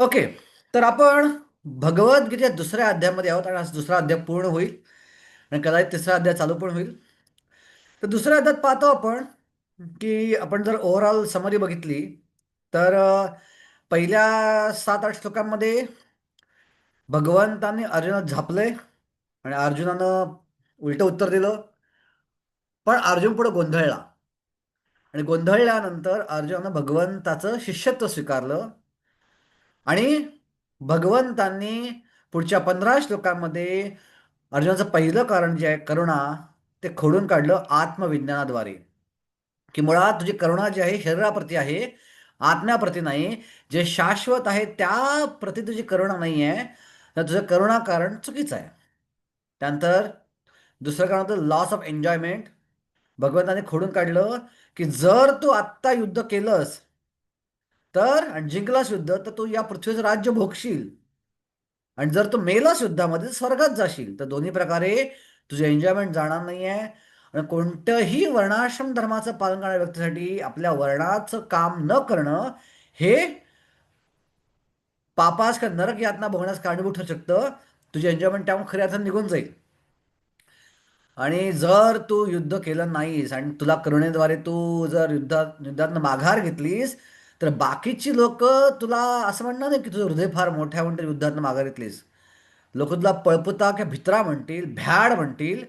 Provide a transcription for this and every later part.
Okay. तर आपण भगवद्गीतेच्या दुसऱ्या अध्यायामध्ये आहोत आणि आज दुसरा अध्याय पूर्ण होईल आणि कदाचित तिसरा अध्याय चालू पण होईल. तर दुसऱ्या अध्यायात पाहतो आपण की आपण जर ओव्हरऑल समरी बघितली तर पहिल्या 7-8 श्लोकांमध्ये भगवंतांनी अर्जुनात झापलंय आणि अर्जुनानं उलटं उत्तर दिलं. पण अर्जुन पुढे गोंधळला आणि गोंधळल्यानंतर अर्जुनानं भगवंताचं शिष्यत्व स्वीकारलं आणि भगवंतांनी पुढच्या 15 श्लोकांमध्ये अर्जुनाचं पहिलं कारण जे आहे करुणा ते खोडून काढलं आत्मविज्ञानाद्वारे. की मुळात तुझी करुणा जी आहे शरीराप्रती आहे, आत्म्याप्रती नाही. जे शाश्वत आहे त्या प्रती तुझी करुणा नाही आहे, तर तुझं करुणा कारण चुकीचं आहे. त्यानंतर दुसरं कारण होतं लॉस ऑफ एन्जॉयमेंट. भगवंताने खोडून काढलं की जर तू आत्ता युद्ध केलंस तर आणि जिंकलास युद्ध तर तू या पृथ्वीचं राज्य भोगशील आणि जर तू मेलास युद्धामध्ये स्वर्गात जाशील. तर दोन्ही प्रकारे तुझे एन्जॉयमेंट जाणार नाही आहे. आणि कोणत्याही वर्णाश्रम धर्माचं पालन करणाऱ्या व्यक्तीसाठी आपल्या वर्णाचं काम न करणं हे पापास किंवा नरक यातना भोगण्यास कारणीभूत ठरू शकतं. तुझे एन्जॉयमेंट त्यामुळे खऱ्या अर्थाने निघून जाईल. आणि जर तू युद्ध केलं नाहीस आणि तुला करुणेद्वारे तू जर युद्धातनं माघार घेतलीस तर बाकीची लोक तुला असं म्हणणार नाही की तुझं हृदय फार मोठं आहे म्हणून युद्धातनं माघार घेतलीस. लोक तुला पळपुता किंवा भित्रा म्हणतील, भ्याड म्हणतील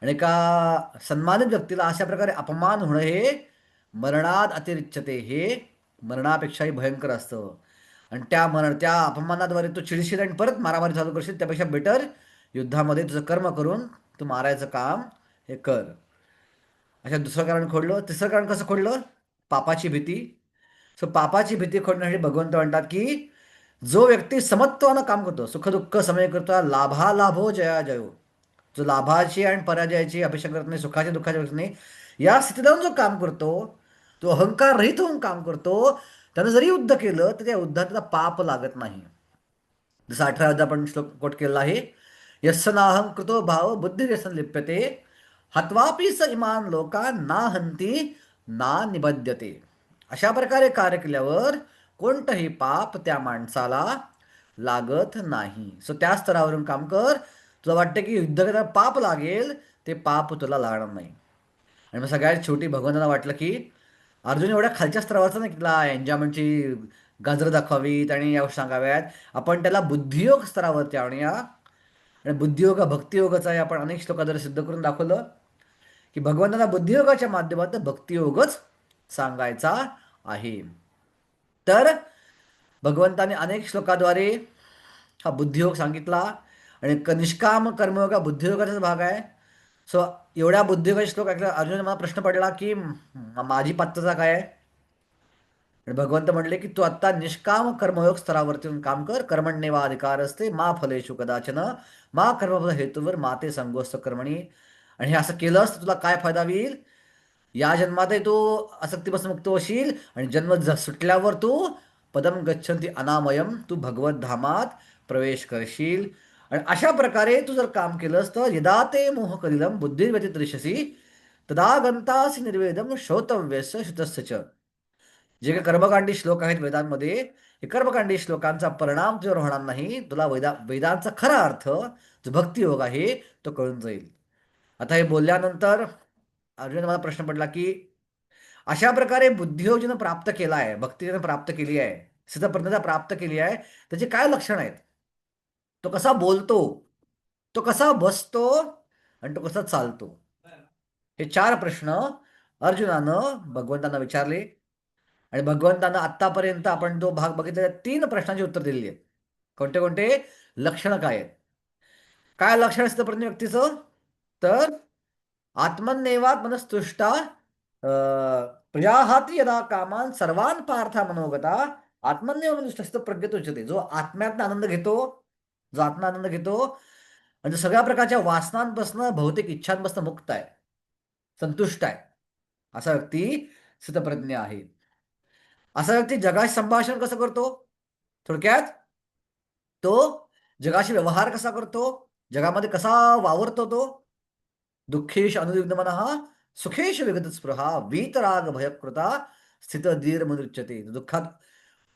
आणि एका सन्मानित व्यक्तीला अशा प्रकारे अपमान होणं हे मरणात अतिरिच्यते, हे मरणापेक्षाही भयंकर असतं. आणि त्या अपमानाद्वारे तू चिडशील आणि परत मारामारी चालू करशील. त्यापेक्षा बेटर युद्धामध्ये तुझं कर्म करून तू मारायचं काम हे कर. अशा दुसरं कारण खोडलं. तिसरं कारण कसं खोडलं? पापाची भीती. सो पापाची भीती खोडण्यासाठी भगवंत म्हणतात की जो व्यक्ती समत्वानं काम करतो, सुखदुःख समय करतो, लाभालाभो जया जयो, जो लाभाची आणि पराजयाची अपेक्षा करत नाही, सुखाच्या दुःखाची अपेक्षा नाही, या स्थितीत जाऊन जो काम करतो, तो अहंकार रहित होऊन काम करतो, त्यानं जरी युद्ध केलं तर त्या युद्धात त्याला पाप लागत नाही. जसं 18 आपण श्लोक कोट केलेला आहे. यस्य नाहं कृतो भाव बुद्धिर्यसन लिप्यते हत्वापि स इमान लोका ना हंती ना निबध्यते. अशा प्रकारे कार्य केल्यावर कोणतंही पाप त्या माणसाला लागत नाही. सो त्या स्तरावरून काम कर. तुला वाटतं की युद्ध करताना पाप लागेल, ते पाप तुला लागणार नाही. आणि मग सगळ्यात शेवटी भगवंतांना वाटलं की अर्जुन एवढ्या खालच्या स्तरावरचा नाही की त्याला एन्जॉयमेंटची गाजरं दाखवावीत आणि या गोष्टी सांगाव्यात. आपण त्याला बुद्धियोग स्तरावरती आणूया आणि बुद्धियोग भक्तियोगाचा आहे. आपण अनेक श्लोकाद्वारे सिद्ध करून दाखवलं की भगवंतांना बुद्धियोगाच्या माध्यमातून भक्तियोगच सांगायचा आहे. तर भगवंताने अनेक श्लोकाद्वारे हा बुद्धियोग सांगितला आणि निष्काम कर्मयोग हा बुद्धियोगाचाच भाग आहे. सो एवढ्या बुद्धियोगाचे श्लोक ऐकल्यावर अर्जुन मला प्रश्न पडला की माझी पात्रता काय आहे. आणि भगवंत म्हणले की तू आता निष्काम कर्मयोग स्तरावरती येऊन काम कर. कर्मण्येवा अधिकार असते मा फलेषु कदाचन मा कर्मफल हेतुवर माते संगोस्त कर्मणी. आणि हे असं केलंस तर तुला काय फायदा होईल? या जन्मातही तू आसक्तीपासून मुक्त होशील आणि जन्म सुटल्यावर तू पदम गच्छन्ति अनामयम, तू भगवत धामात प्रवेश करशील. आणि अशा प्रकारे तू जर काम केलंस तर यदा ते मोह कलिलम बुद्धिर्व्यतिरिष्यसि तदा गंतासी निर्वेदम श्रोतव्यस्य श्रुतस्य च. जे काही कर्मकांडी श्लोक आहेत वेदांमध्ये, हे कर्मकांडी श्लोकांचा परिणाम तुझ्यावर होणार नाही. तुला वेदांचा खरा अर्थ जो भक्तियोग आहे तो कळून जाईल. आता हे बोलल्यानंतर अर्जुन मला प्रश्न पडला की अशा प्रकारे बुद्धियोग ज्यानं प्राप्त केला आहे, भक्ती ज्यानं प्राप्त केली आहे, स्थितप्रज्ञता प्राप्त केली आहे, त्याची काय लक्षणं आहेत? तो कसा बोलतो, तो कसा बसतो आणि तो कसा चालतो? हे 4 प्रश्न अर्जुनानं भगवंतांना विचारले. आणि भगवंतानं आत्तापर्यंत आपण जो भाग बघितलेला 3 प्रश्नांची उत्तर दिलेली आहेत. कोणते कोणते? लक्षणं काय आहेत? काय लक्षण असतं प्रत्येक व्यक्तीचं? तर आत्मन्नेवात्मनस्तुष्टा प्रजाहाती यदा कामान सर्वान पार्था मनोगता आत्मन्नेव स्थित प्रज्ञत उच्यते. जो आत्म्यातनं आनंद घेतो, जो आत्मानंद घेतो आणि जो सगळ्या प्रकारच्या वासनांपासून भौतिक इच्छांपासून मुक्त आहे, संतुष्ट आहे, असा व्यक्ती स्थितप्रज्ञ आहे. असा व्यक्ती जगाशी संभाषण कसं करतो? थोडक्यात तो जगाशी व्यवहार कसा करतो? जगामध्ये कसा वावरतो तो? दुःखेश अनुदिग्ध मनः सुखेश विगत स्पृहा वीतराग भयकृता स्थित धीर मनुच्यते. दुःखात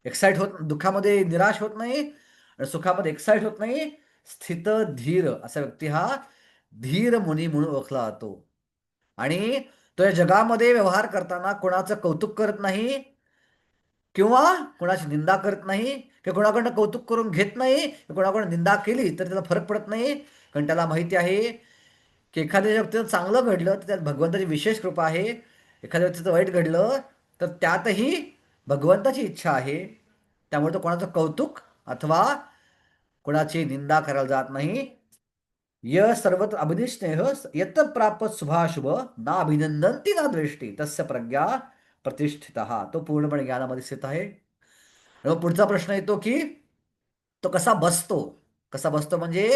एक्साइट होत, दुःखामध्ये निराश होत नाही आणि सुखामध्ये एक्साइट होत नाही. स्थित धीर असा व्यक्ती हा धीर मुनी म्हणून ओळखला जातो. आणि तो या जगामध्ये व्यवहार करताना कोणाचं कौतुक करत नाही किंवा कोणाची निंदा करत नाही किंवा कोणाकडनं कौतुक करून घेत नाही, कोणाकडून निंदा केली तर त्याला फरक पडत नाही. कारण त्याला माहिती आहे की एखाद्या व्यक्तीचं चांगलं घडलं तर त्यात भगवंताची विशेष कृपा आहे, एखाद्या व्यक्तीचं वाईट घडलं तर त्यातही भगवंताची इच्छा आहे. त्यामुळे तो कोणाचं कौतुक अथवा कोणाची निंदा करायला जात नाही. य सर्वत्र अभिनिस्नेह यत प्राप्त शुभाशुभ ना अभिनंदनती ना द्वेष्टी तस्य प्रज्ञा प्रतिष्ठित. तो पूर्णपणे ज्ञानामध्ये स्थित आहे. मग पुढचा प्रश्न येतो की तो कसा बसतो. कसा बसतो म्हणजे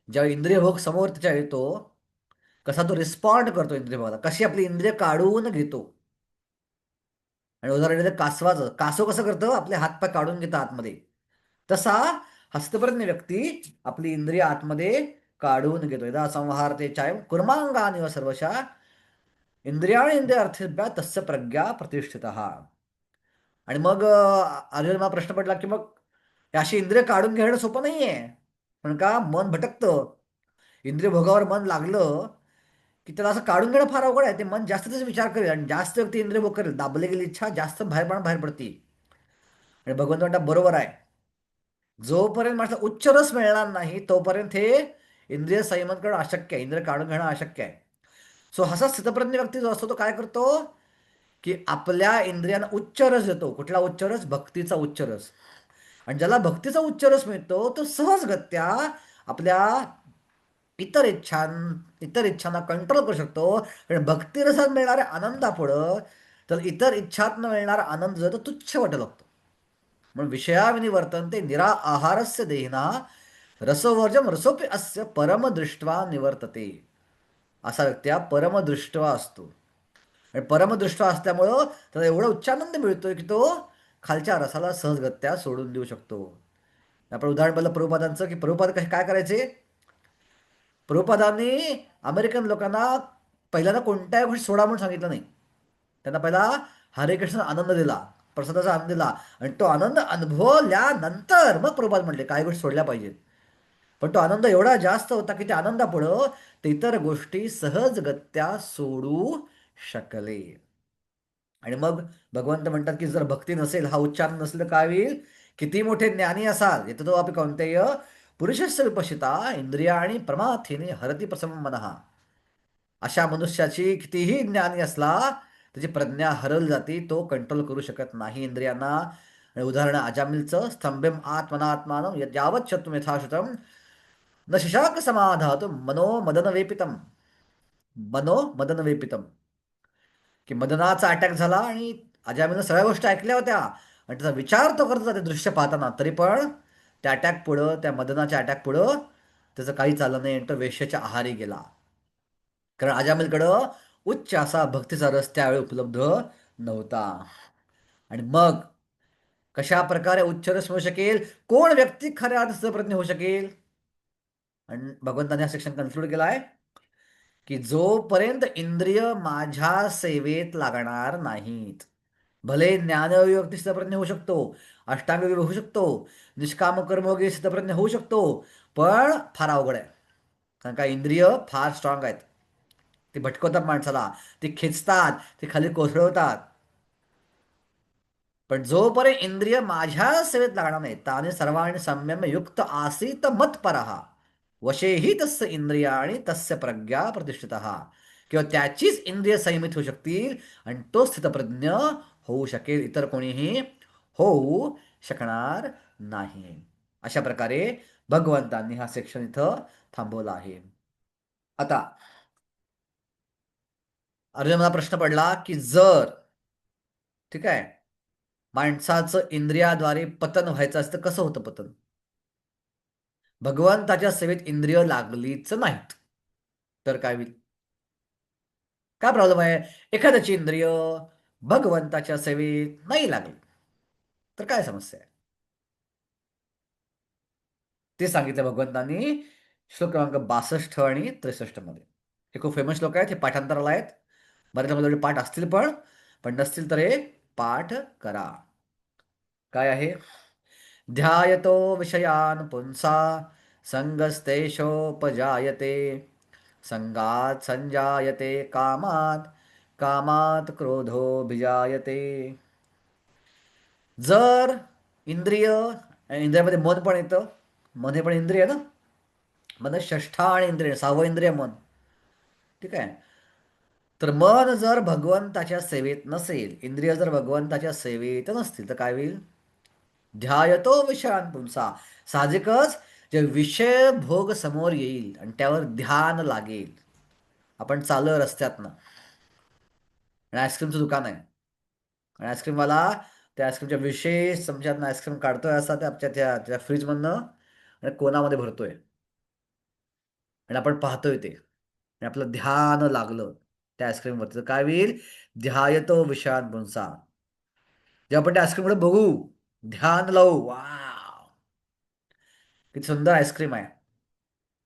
जेव्हा इंद्रिय भोग समोर त्याच्या येतो, कसा तो रिस्पॉन्ड करतो इंद्रिय भोगाला, कशी आपली इंद्रिय काढून घेतो. आणि उदाहरण दिलं कासवाचं, कासव कसं करतं, आपले हातपाय काढून घेतं आतमध्ये, तसा हस्तप्रज्ञ व्यक्ती आपली इंद्रिय आतमध्ये काढून घेतो. यदा संहारते चायम कुर्मांगानिव सर्वशा इंद्रियाणी इंद्रिय अर्थेभ्या तस्य प्रज्ञा प्रतिष्ठित. आणि मग अर्जुन मला प्रश्न पडला की मग हे अशी इंद्रिय काढून घेणं सोपं नाहीये. पण का मन भटकतं, इंद्रिय भोगावर मन लागलं की त्याला असं काढून घेणं फार अवघड आहे. ते मन जास्त त्याचा विचार करेल आणि जास्त व्यक्ती इंद्रिय भोग करेल, दाबले गेली इच्छा जास्त बाहेर पडती. आणि भगवंत म्हणतात बरोबर आहे, जोपर्यंत माझा उच्च रस मिळणार नाही तोपर्यंत हे इंद्रिय संयमन करणं अशक्य आहे, इंद्रिय काढून घेणं अशक्य आहे. सो हसा स्थितप्रज्ञ व्यक्ती जो असतो तो काय करतो की आपल्या इंद्रियांना उच्च रस देतो. कुठला उच्च रस? भक्तीचा उच्च रस. आणि ज्याला भक्तीचा उच्च रस मिळतो तो सहजगत्या आपल्या इतर इच्छां इतर इच्छांना कंट्रोल करू शकतो. कारण भक्तिरसात मिळणाऱ्या आनंदापुढं तर इतर इच्छातनं मिळणारा आनंद जो आहे तो तुच्छ वाटू लागतो. म्हणून विषयाविनिवर्तन ते निरा आहारस्य देहिना रसवर्जम रसोपी अस्य परमदृष्ट्वा निवर्तते. असा व्यक्ती हा परमदृष्टवा असतो. आणि परमदृष्टवा असल्यामुळं त्याला एवढा उच्चानंद मिळतोय की तो खालच्या रसाला सहजगत्या सोडून देऊ शकतो. आपण उदाहरण पाहिलं प्रभुपादांचं की प्रभुपाद काय करायचे. प्रभुपादांनी अमेरिकन लोकांना पहिल्यांदा कोणत्याही गोष्टी सोडा म्हणून सांगितलं नाही. त्यांना पहिला हरे कृष्ण आनंद दिला, प्रसादाचा आनंद दिला आणि तो आनंद अनुभवल्यानंतर मग प्रभुपाद म्हटले काही गोष्टी सोडल्या पाहिजेत. पण तो आनंद एवढा जास्त होता की त्या आनंदापुढं ते इतर गोष्टी सहजगत्या सोडू शकले. आणि मग भगवंत म्हणतात की जर भक्ती नसेल, हा उच्चार नसेल काय होईल. किती मोठे ज्ञानी असाल, येतो तो आपण कौंतेय पुरुषस्य विपशिता इंद्रिया आणि प्रमाथिने हरती प्रसम मनहा. अशा मनुष्याची कितीही ज्ञानी असला त्याची प्रज्ञा हरवली जाते, तो कंट्रोल करू शकत नाही इंद्रियांना. आणि उदाहरण अजामिलचं स्तंभेम आत्मनात्मान यावत शत्रुम यथाश्रुतम न शिशाक समाधातु मनो मदन वेपितम. मनो मदन वेपितम की मदनाचा अटॅक झाला आणि अजामिलनं सगळ्या गोष्टी ऐकल्या होत्या आणि त्याचा विचार तो करत होता ते दृश्य पाहताना, तरी पण त्या अटॅक पुढं, त्या मदनाच्या अटॅक पुढं त्याचं काही चाललं नाही आणि तो वेश्याच्या आहारी गेला. कारण अजामिलकडं उच्च असा भक्तीचा रस त्यावेळी उपलब्ध नव्हता. आणि मग कशा प्रकारे उच्च रस मिळू शकेल, कोण व्यक्ती खऱ्या अर्थात प्रज्ञ होऊ शकेल. आणि भगवंताने हा सेक्शन कन्क्लूड केला आहे की जोपर्यंत इंद्रिय माझ्या सेवेत लागणार नाहीत, भले ज्ञानयोगी व्यक्ती स्थितप्रज्ञ होऊ शकतो, अष्टांग होऊ शकतो, निष्काम कर्मयोगी स्थितप्रज्ञ होऊ शकतो, पण फार अवघड आहे. कारण का इंद्रिय फार स्ट्रॉंग आहेत, ते भटकवतात माणसाला, ते खेचतात, ते खाली कोसळवतात. पण जोपर्यंत इंद्रिय माझ्या सेवेत लागणार नाही, ताने सर्वांनी संयम युक्त आसीत मत्परहा वशेही तस्य इंद्रिया आणि तस्य प्रज्ञा प्रतिष्ठित. किंवा त्याचीच इंद्रिय संयमित होऊ शकतील आणि तो स्थितप्रज्ञ होऊ शकेल, इतर कोणीही होऊ शकणार नाही. अशा प्रकारे भगवंतांनी हा सेक्शन इथं थांबवला आहे. आता अर्जुनाला प्रश्न पडला की जर, ठीक आहे, माणसाचं इंद्रियाद्वारे पतन व्हायचं असतं, कसं होतं पतन. भगवंताच्या सेवेत इंद्रिय लागलीच नाहीत तर काय होईल. काय प्रॉब्लेम आहे. एखाद्याची इंद्रिय भगवंताच्या सेवेत नाही लागली तर काय समस्या आहे. ते सांगितलं भगवंतांनी श्लोक क्रमांक 62 आणि 63 मध्ये. हे खूप फेमस श्लोक आहेत, हे पाठांतराला आहेत. बऱ्याच लोकांकडे पाठ असतील पण पण नसतील तर हे पाठ करा. काय आहे? ध्यायतो विषयान् पुंसा संगस्तेषोपजायते संगात संजायते कामात कामात क्रोधोभिजायते. जर इंद्रिय, आणि इंद्रियामध्ये मन पण येतं, मन हे पण इंद्रिय ना, मन षष्ठा आणि इंद्रिय, सहावं इंद्रिय मन. ठीक आहे. तर मन जर भगवंताच्या सेवेत नसेल, इंद्रिय जर भगवंताच्या सेवेत नसतील, तर काय होईल? ध्यायतो विषयान पुंसा, साहजिकच जे विषय भोग समोर येईल आणि त्यावर ध्यान लागेल. आपण चाललो रस्त्यातनं आणि आईस्क्रीमचं दुकान आहे, आणि आईस्क्रीमवाला त्या आईस्क्रीमच्या विशेष चमच्यातनं आईस्क्रीम काढतोय, असा त्या त्या त्या फ्रीजमधनं आणि कोणामध्ये भरतोय, आणि आपण पाहतोय ते, आणि आपलं ध्यान लागलं त्या आईस्क्रीमवरती, तर काय होईल? ध्यायतो विषयान पुंसा. जेव्हा आपण त्या आईस्क्रीमकडे बघू, ध्यान लावू, वा, किती सुंदर आईस्क्रीम आहे,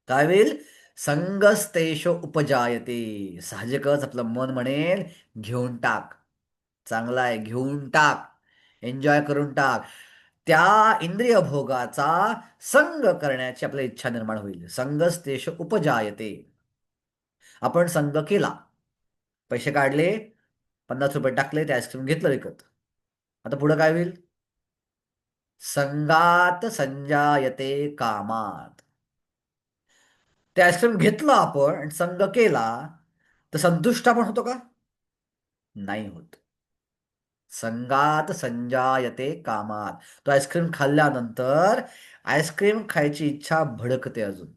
काय होईल? संगस्तेषो उपजायते. साहजिकच आपलं मन म्हणेल, घेऊन टाक, चांगला आहे, घेऊन टाक, एन्जॉय करून टाक. त्या इंद्रिय भोगाचा संग करण्याची आपल्याला इच्छा निर्माण होईल. संगस्तेषो उपजायते. आपण संग केला, पैसे काढले, 50 रुपये टाकले, ते आईस्क्रीम घेतलं विकत. आता पुढं काय होईल? संगात संजायते कामात. ते आईस्क्रीम घेतलं आपण आणि संग केला, तर संतुष्ट आपण होतो का? नाही होत. संगात संजायते कामात. तो आईस्क्रीम खाल्ल्यानंतर आईस्क्रीम खायची इच्छा भडकते अजून.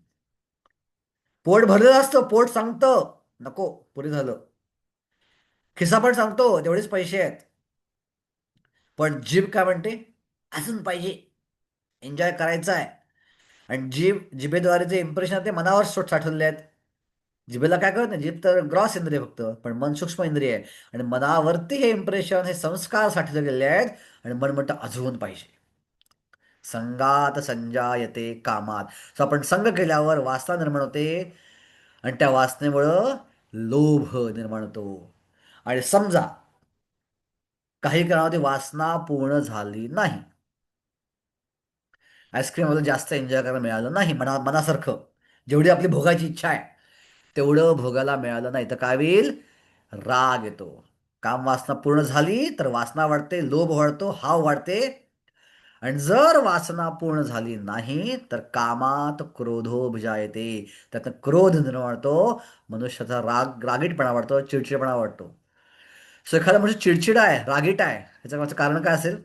पोट भरलेलं असतं, पोट सांगतं नको, पुरे झालं. खिसा पण सांगतो तेवढेच पैसे आहेत, पण जीभ काय म्हणते? अजून पाहिजे, एन्जॉय करायचं आहे. आणि जिभेद्वारे जे इम्प्रेशन आहे ते मनावर साठवलेले आहेत. जिभेला काय कळत नाही, जिभ तर ग्रॉस इंद्रिय फक्त, पण मन सूक्ष्म इंद्रिय आहे. आणि मनावरती हे इम्प्रेशन, हे संस्कार साठले गेलेले आहेत, आणि मन म्हणतं अजून पाहिजे. संगात संजायते कामात. सो आपण संग केल्यावर वासना निर्माण होते, आणि त्या वासनेमुळं लोभ निर्माण होतो. आणि समजा काही काळामध्ये वासना पूर्ण झाली नाही, आईस्क्रीम जास्त एन्जॉय करायला मिळालं नाही, मनासारखं जेवढी आपली भोगायची इच्छा आहे तेवढं भोगायला मिळालं नाही, तर काय होईल? राग येतो. काम वासना पूर्ण झाली तर वासना वाढते, लोभ वाढतो, हाव वाढते. आणि जर वासना पूर्ण झाली नाही तर कामात क्रोधोभिजायते. त्यातनं क्रोध निर्माण वाढतो, मनुष्याचा रागीटपणा वाढतो, चिडचिडपणा वाढतो. सो एखादा म्हणजे चिडचिडा आहे, रागीट आहे, ह्याचं मागचं कारण काय असेल?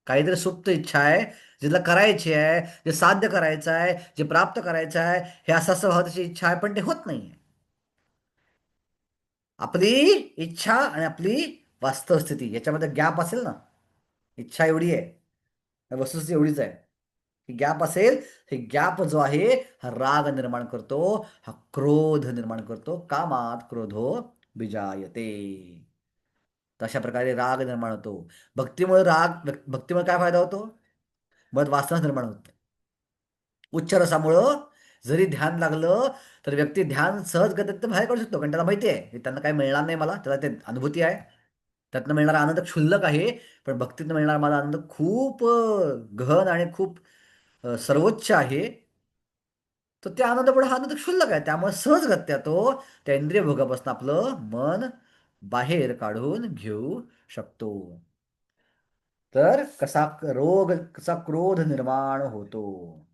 काहीतरी सुप्त इच्छा आहे, जिला करायची आहे, जे साध्य करायचं आहे, जे प्राप्त करायचं आहे, हे असं असं व्हावं त्याची इच्छा आहे, पण ते होत नाहीये. आपली इच्छा आणि आपली वास्तव स्थिती याच्यामध्ये गॅप असेल ना, इच्छा एवढी आहे, वस्तुस्थिती एवढीच आहे, ही गॅप असेल, हे गॅप जो आहे हा राग निर्माण करतो, हा क्रोध निर्माण करतो. कामात क्रोधो बिजायते. तशा प्रकारे राग निर्माण होतो. भक्तीमुळे काय फायदा होतो? मग वासना निर्माण होते. उच्च रसामुळं जरी ध्यान लागलं तर व्यक्ती ध्यान सहजगतीत बाहेर काढू शकतो, कारण त्याला माहिती आहे की त्यांना काही मिळणार नाही, मला त्याला ते अनुभूती आहे. त्यातनं मिळणारा आनंद क्षुल्लक आहे, पण भक्तीतनं मिळणारा मला आनंद खूप गहन आणि खूप सर्वोच्च आहे. तर त्या आनंदापुढे हा आनंद क्षुल्लक आहे, त्यामुळे सहजगत्या तो त्या इंद्रिय भोगापासून आपलं मन बाहेर काढून घेऊ शकतो. तर कसा क्रोध निर्माण होतो.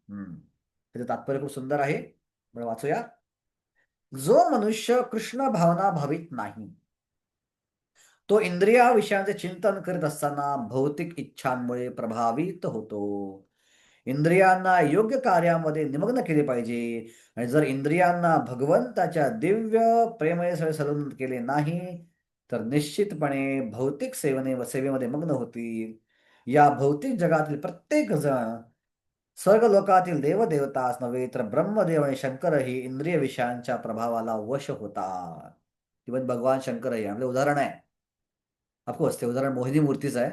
त्याचं तात्पर्य खूप सुंदर आहे, आपण वाचूया. जो मनुष्य कृष्ण भावना भावित नाही, तो इंद्रिया विषयांचे चिंतन करीत असताना भौतिक इच्छांमुळे प्रभावित होतो. इंद्रियांना योग्य कार्यामध्ये निमग्न केले पाहिजे, आणि जर इंद्रियांना भगवंताच्या दिव्य प्रेमळे संलग्न केले नाही तर निश्चितपणे भौतिक सेवेमध्ये मग्न होतील. या भौतिक जगातील प्रत्येक जण स्वर्ग लोकातील देवदेवताच नव्हे तर ब्रह्मदेव आणि शंकरही इंद्रिय विषयांच्या प्रभावाला वश होतात. इवन भगवान शंकरही आपले उदाहरण आहे. ऑफकोर्स ते उदाहरण मोहिनी मूर्तीचं आहे,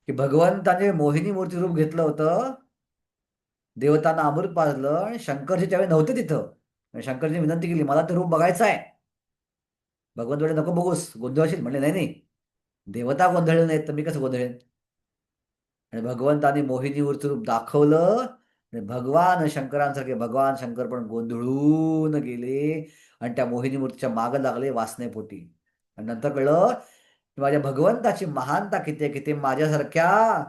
की भगवंताने मोहिनी मूर्ती रूप घेतलं होतं, देवतांना अमृत पाजलं, आणि शंकरजी त्यावेळी नव्हते तिथं, आणि शंकरजी विनंती केली, मला ते रूप बघायचं आहे. भगवंत नको बघूस, गोंधळशील. म्हणले नाही नाही, देवता गोंधळले नाहीत तर मी कसं गोंधळेन. आणि भगवंताने मोहिनीवरचं रूप दाखवलं आणि भगवान शंकरांसारखे भगवान शंकर पण गोंधळून गेले आणि त्या मोहिनी मूर्तीच्या मागं लागले वासनेपोटी. आणि नंतर कळलं की माझ्या भगवंताची महानता किती आहे, किती माझ्यासारख्या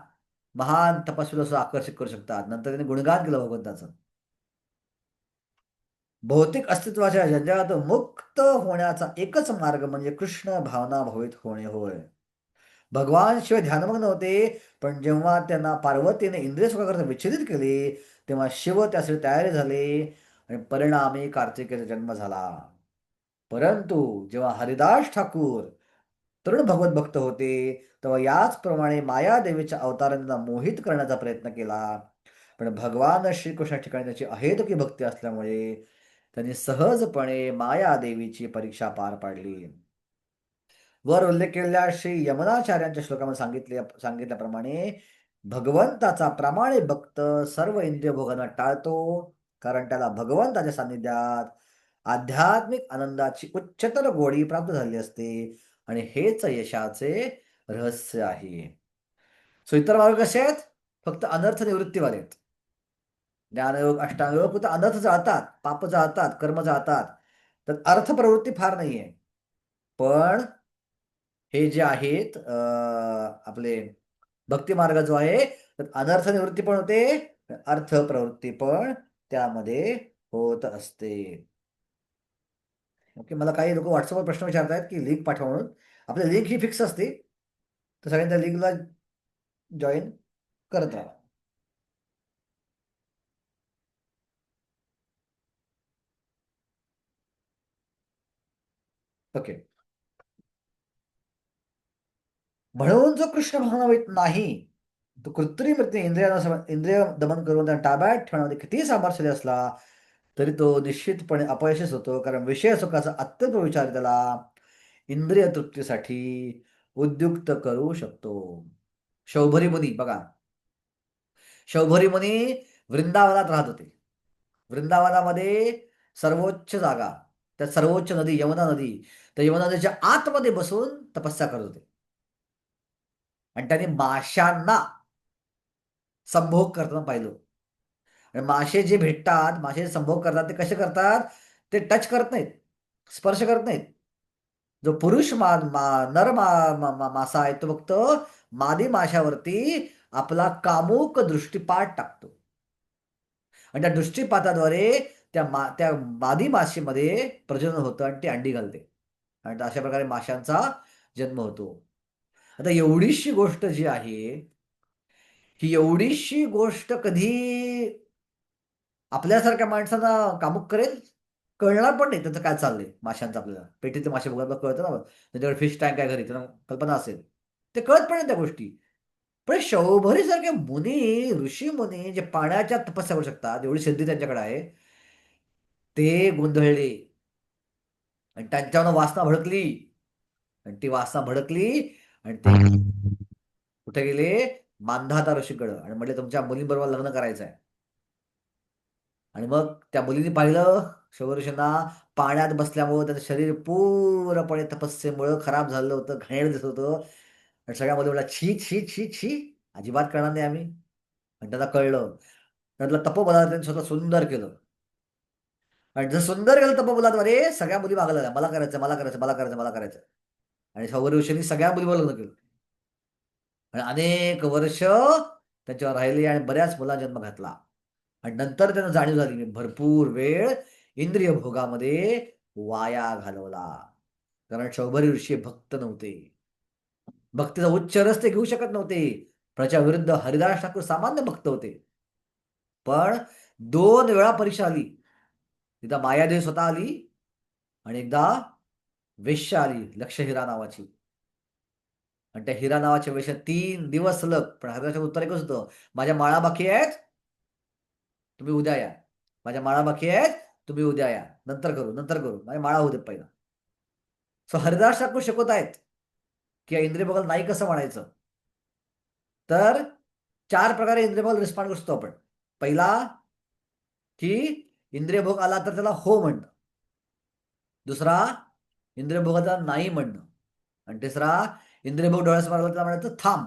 महान तपस्वीला सुद्धा आकर्षित करू शकतात. नंतर त्याने गुणगान केलं भगवंताचं. भौतिक अस्तित्वाच्या जंजाळात मुक्त होण्याचा एकच मार्ग म्हणजे कृष्ण भावना भावित होणे होय. भगवान शिवाय ध्यानमग्न होते, पण जेव्हा त्यांना पार्वतीने इंद्रिय सुखाकरता विच्छेदित केले, तेव्हा शिव त्यासाठी तयारी झाले आणि परिणामी कार्तिकेयचा जन्म झाला. परंतु जेव्हा हरिदास ठाकूर तरुण भगवत भक्त होते, तेव्हा याचप्रमाणे मायादेवीच्या अवताराने त्यांना मोहित करण्याचा प्रयत्न केला. पण भगवान श्रीकृष्णा ठिकाणी त्याची अहेतुकी भक्ती असल्यामुळे त्यांनी सहजपणे मायादेवीची परीक्षा पार पाडली. वर उल्लेख केलेल्या श्री यमनाचार्यांच्या श्लोकामध्ये सांगितल्याप्रमाणे भगवंताचा प्रामाणिक भक्त सर्व इंद्रिय भोगांना टाळतो, कारण त्याला भगवंताच्या सान्निध्यात आध्यात्मिक आनंदाची उच्चतर गोडी प्राप्त झाली असते आणि हेच यशाचे रहस्य आहे. सो इतर मार्ग कसे आहेत? फक्त अनर्थ निवृत्तीवाले आहेत. ज्ञानयोग अष्टांगयोग फक्त अनर्थ जाळतात, पाप जाळतात, कर्म जाळतात. तर अर्थ प्रवृत्ती फार नाहीये. पण हे जे आहेत आपले भक्ती मार्ग जो आहे, तर अनर्थ निवृत्ती पण होते, अर्थ प्रवृत्ती पण त्यामध्ये होत असते. ओके. मला काही लोक व्हॉट्सअपवर प्रश्न विचारतायत की लिंक पाठवा म्हणून. आपली लिंक ही फिक्स असते, तर सगळ्यांनी त्या लिंकला जॉईन करत राहा. ओके. म्हणून जो कृष्ण भावनावीत नाही, तो कृत्रिमरित्या इंद्रिय दमन करून त्यांना ताब्यात ठेवण्यामध्ये कितीही सामर्थ्य असला तरी तो निश्चितपणे अपयशच होतो, कारण विषय सुखाचा अत्यल्प विचार त्याला इंद्रिय तृप्तीसाठी उद्युक्त करू शकतो. शौभरी मुनी बघा, शौभरी मुनी वृंदावनात राहत होते. वृंदावनामध्ये सर्वोच्च जागा, त्या सर्वोच्च नदी यमुना नदी, त्या यमुना नदीच्या आतमध्ये बसून तपस्या करत होते आणि त्यांनी माशांना संभोग करताना पाहिलं. आणि मासे जे भेटतात, मासे जे संभोग करतात, ते कसे करतात? ते टच करत नाहीत, स्पर्श करत नाहीत. जो पुरुष नर मासा आहे, तो फक्त मादी माशावरती आपला कामुक दृष्टीपात टाकतो आणि त्या दृष्टीपाताद्वारे त्या मादी माशीमध्ये प्रजनन होतं आणि ती अंडी घालते आणि अशा प्रकारे माशांचा जन्म होतो. आता एवढीशी गोष्ट जी आहे, ही एवढीशी गोष्ट कधी आपल्यासारख्या माणसांना कामुक करेल? कळणार पण नाही त्याचं काय चाललंय माशांचं. आपल्याला पेटीतले मासे बघायला कळतं ना, त्यांच्याकडे फिश टँक आहे घरी, त्यांना कल्पना असेल. ते कळत पण नाही त्या गोष्टी. पण शौभरीसारखे मुनी, ऋषी मुनी जे पाण्याच्या तपस्या करू शकतात, एवढी सिद्धी त्यांच्याकडे आहे, ते गोंधळले आणि त्यांच्यावर वासना भडकली आणि ती वासना भडकली आणि ते कुठे गेले? मांधाता ऋषीकडे आणि म्हटले तुमच्या मुलीबरोबर लग्न करायचं आहे. आणि मग त्या मुलीने पाहिलं शौभऋषींना पाण्यात बसल्यामुळं त्याचं शरीर पूर्णपणे तपस्येमुळं खराब झालं होतं, घाणेरडं दिसत होतं आणि सगळ्या मुली म्हणल्या, छी छी छी छी, अजिबात करणार नाही आम्ही. आणि त्यांना कळलं. त्यातलं तपोबलात त्यांनी स्वतः सुंदर केलं आणि जर सुंदर केलं तपोबलाद्वारे सगळ्या मुली मागायला लागल्या, मला करायचं, मला करायचं, मला करायचं, मला करायचं. आणि शौभऋषींनी सगळ्या मुलीवर लग्न केलं आणि अनेक वर्ष त्यांच्यावर राहिले आणि बऱ्याच मुलांना जन्म घातला. आणि नंतर त्यांना जाणीव झाली मी भरपूर वेळ इंद्रिय भोगामध्ये वाया घालवला, कारण शौभरी ऋषी भक्त नव्हते. भक्तीचा उच्च रस ते घेऊ शकत नव्हते. त्याच्या विरुद्ध हरिदास ठाकूर सामान्य भक्त होते. पण 2 वेळा परीक्षा आली. एकदा मायादेवी स्वतः आली आणि एकदा वेश्या आली लक्ष हिरा नावाची. आणि त्या हिरा नावाच्या वेश्या 3 दिवस सलग. पण हरिदास उत्तर एकच होतं, माझ्या माळा बाकी आहेत, तुम्ही उद्या या. माझ्या माळा बाकी आहेत, तुम्ही उद्या या. नंतर करू, नंतर करू. माझ्या माळा होऊ दे पहिला. सो हरिदास ठाकूर शिकवत आहेत की या इंद्रियभोगाला नाही कसं म्हणायचं. तर 4 प्रकारे इंद्रियभोग रिस्पॉन्ड करू शकतो आपण. पहिला, की इंद्रियभोग आला तर त्याला हो म्हणणं. दुसरा, इंद्रियभोगाचा नाही म्हणणं. आणि तिसरा, इंद्रियभोग डोळ्यासमोर आला त्याला म्हणायचं थांब.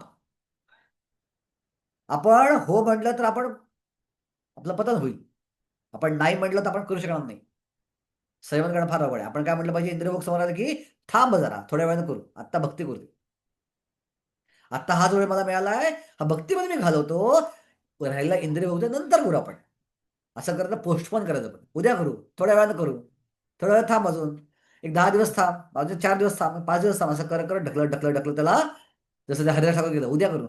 आपण हो म्हटलं तर आपण आपलं पतन होईल. आपण नाही म्हटलं तर आपण करू शकणार नाही. संयमन करणं फार अवघड आहे. आपण काय म्हटलं पाहिजे इंद्रियभोग समोर आलं की थांब जरा, थोड्या वेळानं करू, आत्ता भक्ती करू. आत्ता हा जो वेळ मला मिळालाय, हा भक्तीमध्ये मी घालवतो. राहिला इंद्रियभोग नंतर करू आपण. असं करता पोस्टपोन करायचं, पण उद्या करू, थोड्या वेळानं करू, थोड्या वेळ थांब, अजून एक 10 दिवस थांब, अजून 4 दिवस थांब, 5 दिवस थांब, असं करत करत ढकलत ढकलत ढकलत त्याला, जसं त्या हरिदास ठाकूर केलं, उद्या करू,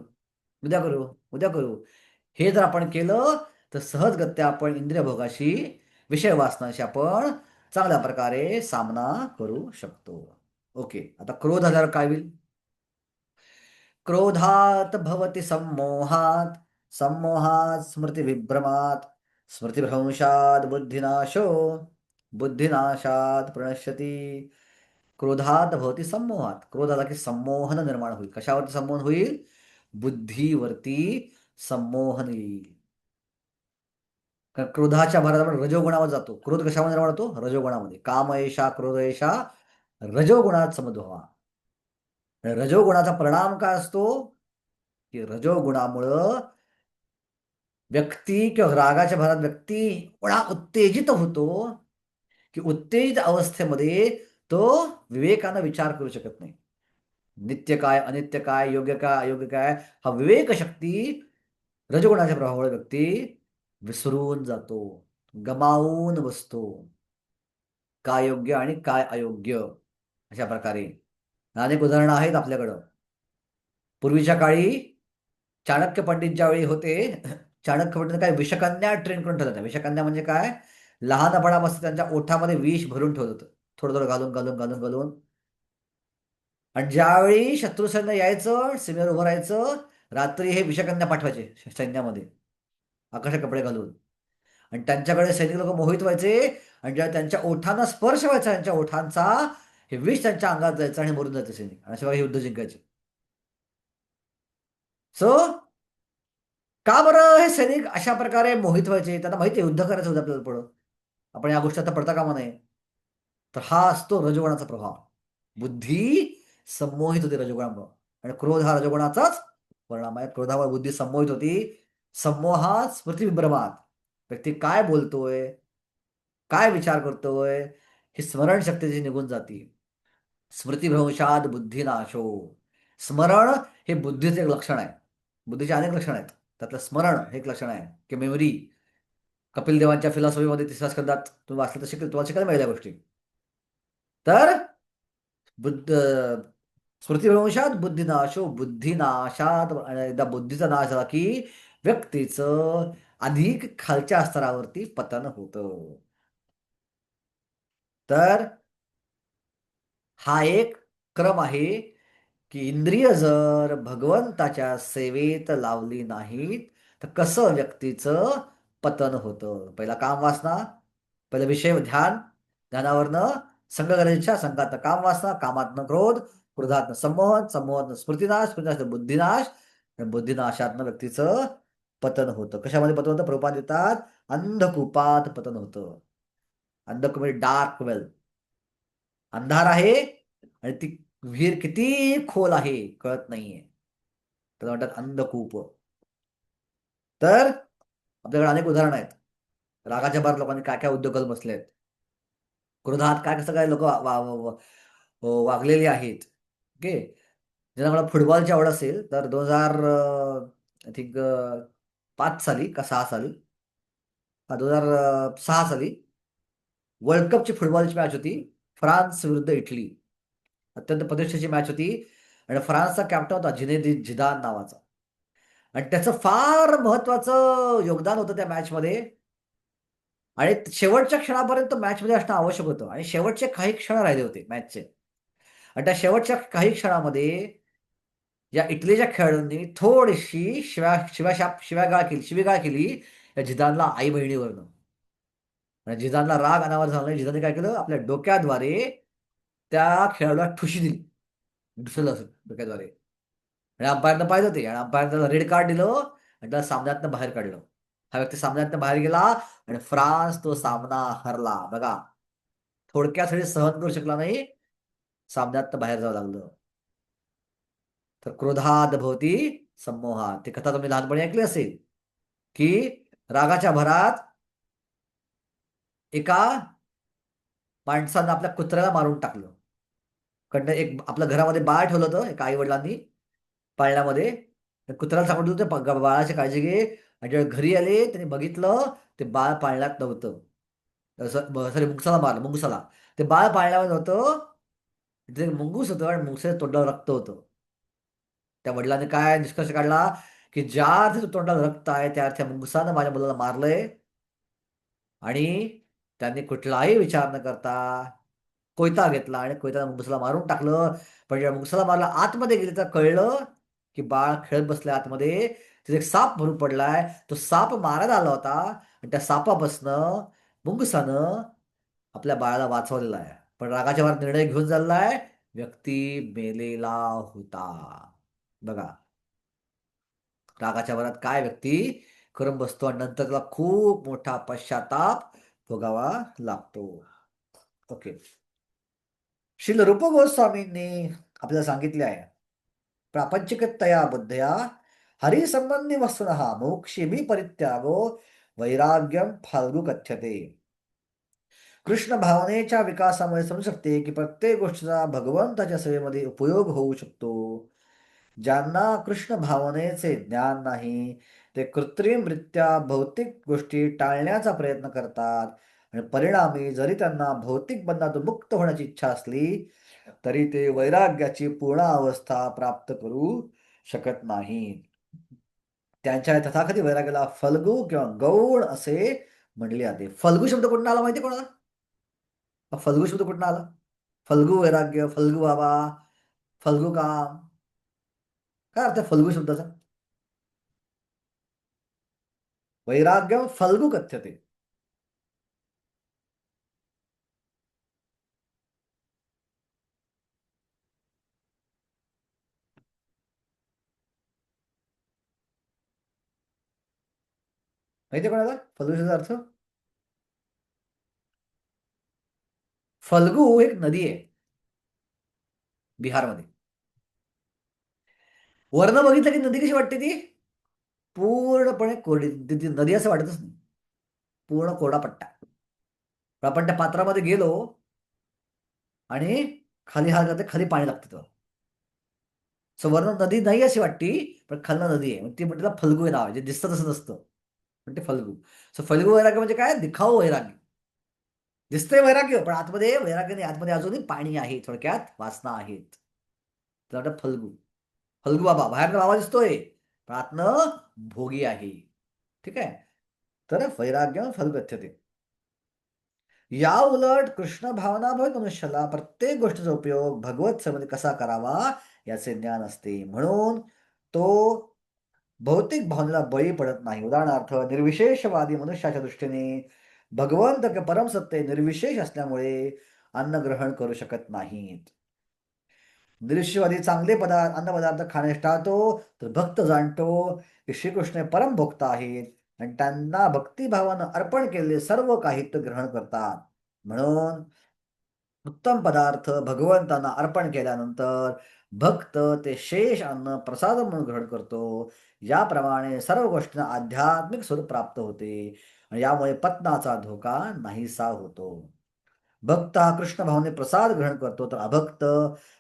उद्या करू, उद्या करू. हे जर आपण केलं तर सहजगत्या आपण इंद्रिय भोगाशी, विषय वासनाशी आपण चांगल्या प्रकारे सामना करू शकतो. ओके, आता क्रोध आल्यावर काय होईल? क्रोधात भवति सम्मोहात, सम्मोहात स्मृतिविभ्रमात, स्मृतिभ्रंशात बुद्धिनाशो, बुद्धिनाशात प्रणश्यती. क्रोधात भवती सम्मोहात, क्रोध आला की संमोहन निर्माण होईल. कशावरती संमोहन होईल? बुद्धीवरती संमोहन येईल. कारण क्रोधाच्या भरात आपण रजोगुणावर जातो. क्रोध कशामध्ये निर्माण होतो? रजोगुणामध्ये. काम एषा क्रोध एषा रजोगुणात समद्भावा. रजोगुणाचा परिणाम काय असतो? की रजोगुणामुळं व्यक्ती किंवा रागाच्या भरात व्यक्ती एवढा उत्तेजित होतो की उत्तेजित अवस्थेमध्ये तो विवेकानं विचार करू शकत नाही. नित्य काय, अनित्य काय, योग्य काय, अयोग्य काय, हा विवेक शक्ती रजगुणाच्या प्रभावामुळे व्यक्ती विसरून जातो, गमावून बसतो. काय योग्य आणि काय अयोग्य, अशा प्रकारे अनेक उदाहरणं आहेत आपल्याकडं. पूर्वीच्या काळी चाणक्य पंडित ज्यावेळी होते, चाणक्य पंडित काय विषकन्या ट्रेन करून ठेवत होत्या. विषकन्या म्हणजे काय? लहानपणापासून त्यांच्या ओठामध्ये विष भरून ठेवत होतं, थोडं थोडं घालून घालून घालून घालून. आणि ज्यावेळी शत्रू सैन्य यायचं, सीमेवर उभं राहायचं, रात्री हे विषकन्या पाठवायचे सैन्यामध्ये, आकाशात कपडे घालून. आणि त्यांच्याकडे सैनिक लोक मोहित व्हायचे, आणि जेव्हा त्यांच्या ओठांना स्पर्श व्हायचा, त्यांच्या ओठांचा, हे विष त्यांच्या अंगात जायचं आणि मरून जायचे सैनिक, आणि अशा हे युद्ध जिंकायचे. सो का बरं हे सैनिक अशा प्रकारे मोहित व्हायचे? त्यांना माहिती आहे युद्ध करायचं होतं आपल्याला पुढं. आपण या गोष्टी आता पडता कामा नये. तर हा असतो रजोगुणाचा प्रभाव. बुद्धी संमोहित होते रजोगुणामुळे, आणि क्रोध हा रजोगुणाचाच परिणाम आहे. क्रोधामुळे बुद्धी संमोहित होती. संमोहात स्मृतिविभ्रमात, व्यक्ती काय बोलतोय, काय विचार करतोय, ही स्मरणशक्ती त्याची निघून जाते. स्मृतिभ्रंशात बुद्धिनाशो. स्मरण हे बुद्धीचं एक लक्षण आहे. बुद्धीचे अनेक लक्षण आहेत, त्यातलं स्मरण हे एक लक्षण आहे, की मेमरी. कपिल देवांच्या फिलॉसॉफीमध्ये 3ऱ्या स्कंदात तुम्ही वाचलं तर तुम्हाला शिकायला मिळेल या गोष्टी. तर बुद्ध स्मृतिभ्रंशात बुद्धिनाशो, बुद्धिनाशात, एकदा बुद्धीचा नाश झाला की व्यक्तीचं अधिक खालच्या स्तरावरती पतन होतं. तर हा एक क्रम आहे, की इंद्रिय जर भगवंताच्या सेवेत लावली नाहीत तर कसं व्यक्तीचं पतन होतं. पहिला काम वासना, पहिला विषय ध्यान, ध्यानावरनं संघ करायची इच्छा, संघातनं काम वासना, कामातनं क्रोध, क्रोधातनं संमोहन, संमोहनातनं स्मृतिनाश, स्मृतिनाश बुद्धिनाश, आणि बुद्धिनाशातनं व्यक्तीचं पतन होतं. कशामध्ये पतन होतं? प्रभुपाद देतात, अंधकूपात पतन होतं. अंधकूप म्हणजे डार्क वेल, अंधार आहे, आणि ती विहीर किती खोल आहे कळत नाहीये, त्याला म्हणतात अंधकूप. तर आपल्याकडे अनेक उदाहरण आहेत. रागाच्या भरात लोकांनी काय काय उद्योग करत बसले आहेत. क्रोधात काय कसं काय लोक वागलेली आहेत. ओके, ज्यांना मला फुटबॉलची आवड असेल तर 2000 आय थिंक 5 साली का 6 साली, 2006 साली वर्ल्ड कपची फुटबॉलची मॅच होती, फ्रान्स विरुद्ध इटली. अत्यंत प्रतिष्ठेची मॅच होती, आणि फ्रान्सचा कॅप्टन होता झिनेदिन झिदान नावाचा. आणि त्याचं फार महत्वाचं योगदान होतं त्या मॅचमध्ये. आणि शेवटच्या क्षणापर्यंत मॅचमध्ये असणं आवश्यक होतं, आणि शेवटचे काही क्षण राहिले होते मॅचचे. आणि त्या शेवटच्या काही क्षणामध्ये या इटलीच्या खेळाडूंनी थोडीशी शिवीगाळ केली या जिदानला, आई बहिणीवरनं. आणि जिदानला राग अनावर झाला नाही. जिदानने काय केलं? आपल्या डोक्याद्वारे त्या खेळाडूला ठुशी दिली, दुसरं असं डोक्याद्वारे. आणि अंपायरनं पाहिलं ते, आणि अंपायर त्याला रेड कार्ड दिलं, आणि त्याला सामन्यातनं बाहेर काढलं. हा व्यक्ती सामन्यातनं बाहेर गेला, आणि फ्रान्स तो सामना हरला. बघा, थोडक्यासाठी सहन करू शकला नाही, सामन्यातनं बाहेर जावं लागलं. तर क्रोधात भवती संमोहात. ती कथा तुम्ही लहानपणी ऐकली असेल की रागाच्या भरात एका माणसानं आपल्या कुत्र्याला मारून टाकलं. कारण एक आपल्या घरामध्ये बाळ ठेवलं होतं एका आई वडिलांनी पाळण्यामध्ये. त्या कुत्र्याला सांगितलं होतं बाळाची काळजी घे. आणि जेव्हा घरी आले त्याने बघितलं ते बाळ पाळण्यात नव्हतं. सॉरी, मुंगसाला मारलं, मुंगसाला. ते बाळ पाळण्यावर नव्हतं. ते मुंगूस होतं आणि मुंगसाच्या तोंडावर रक्त होतं. त्या वडिलांनी काय निष्कर्ष काढला की ज्या अर्थी तोंडाला रक्त आहे त्या अर्थी मुंगसानं माझ्या मुलाला मारलंय. आणि त्यांनी कुठलाही विचार न करता कोयता घेतला आणि कोयत्यानं मुंगसाला मारून टाकलं. पण जेव्हा मुंगसाला मारला आतमध्ये गेले तर कळलं की बाळ खेळत बसलंय आतमध्ये. तिथे एक साप भरून पडलाय. तो साप मारायला आला होता आणि त्या सापापासनं मुंगसानं आपल्या बाळाला वाचवलेला आहे. पण रागाच्या भरात निर्णय घेऊन चाललाय. व्यक्ती मेलेला होता. बघा, रागाच्या भरात काय व्यक्ती करून बसतो आणि नंतर त्याला खूप मोठा पश्चाताप भोगावा लागतो. ओके. श्रील रूप गोस्वामींनी आपल्याला सांगितले आहे, प्रापंचिकतया बुद्धया हरिसंबंधी वस्तुनः मोक्षेमी परित्यागो वैराग्यम फाल्गु कथ्यते. कृष्ण भावनेच्या विकासामुळे समजू शकते की प्रत्येक गोष्टीचा भगवंताच्या सेवेमध्ये उपयोग होऊ शकतो. ज्यांना कृष्ण भावनेचे ज्ञान नाही ते कृत्रिमरित्या भौतिक गोष्टी टाळण्याचा प्रयत्न करतात. आणि परिणामी जरी त्यांना भौतिक बंधनातून मुक्त होण्याची इच्छा असली तरी ते वैराग्याची पूर्ण अवस्था प्राप्त करू शकत नाहीत. त्यांच्या तथाकथित वैराग्याला फल्गू किंवा गौण असे म्हणले जाते. फल्गू शब्द कुठून आला माहिती कोणाला? हा फल्गू शब्द कुठून आला? फल्गू वैराग्य, फल्गू बाबा, फल्गू काम. काय अर्थ आहे फल्गू शब्दाचा? वैराग्य फल्गू कथ्यते. माहिती आहे कोणाला फल्गू शब्दाचा अर्थ? फल्गू एक नदी आहे बिहारमध्ये. वर्ण बघितलं की नदी कशी वाटते ती? पूर्णपणे कोरडी. ती नदी असं वाटतच नाही. पूर्ण कोरडा पट्टा. पण आपण त्या पात्रामध्ये गेलो आणि खाली हात घातले, खाली पाणी लागतं. सो वर्ण नदी नाही अशी वाटती, पण खालनं नदी आहे. ती म्हणजे त्याला फल्गू आहे नाव आहे. जे दिसतं तसं नसतं. पण ते फल्गू. सो फल्गू वैराग्य म्हणजे काय? दिखाऊ वैराग्य. दिसतंय वैराग्य पण आतमध्ये वैराग्य नाही. आतमध्ये अजूनही पाणी आहे. थोडक्यात वासना आहेत. त्याला वाटतं फल्गू. फल्गू बाबा बाहेरनं बाबा दिसतोय पण आतनं भोगी आहे. ठीक आहे. तर वैराग्य फलगथ्यते. या उलट कृष्ण भावनाभर मनुष्याला प्रत्येक गोष्टीचा उपयोग भगवत सेवेमध्ये कसा करावा याचे ज्ञान असते. म्हणून तो भौतिक भावनेला बळी पडत नाही. उदाहरणार्थ निर्विशेषवादी मनुष्याच्या दृष्टीने भगवंत किंवा परमसत्य निर्विशेष असल्यामुळे अन्न ग्रहण करू शकत नाहीत. दृश्यवादी चांगले अन्नपदार्थ खाण्यास टाळतो तर भक्त जाणतो की श्रीकृष्ण परम भोक्त आहेत आणि त्यांना भक्तिभावानं अर्पण केलेले सर्व काही ते ग्रहण करतात. म्हणून उत्तम पदार्थ भगवंतांना अर्पण केल्यानंतर भक्त ते शेष अन्न प्रसाद म्हणून ग्रहण करतो. याप्रमाणे सर्व गोष्टींना आध्यात्मिक स्वरूप प्राप्त होते आणि यामुळे पतनाचा धोका नाहीसा होतो. भक्त हा कृष्ण भावने प्रसाद ग्रहण करतो तर अभक्त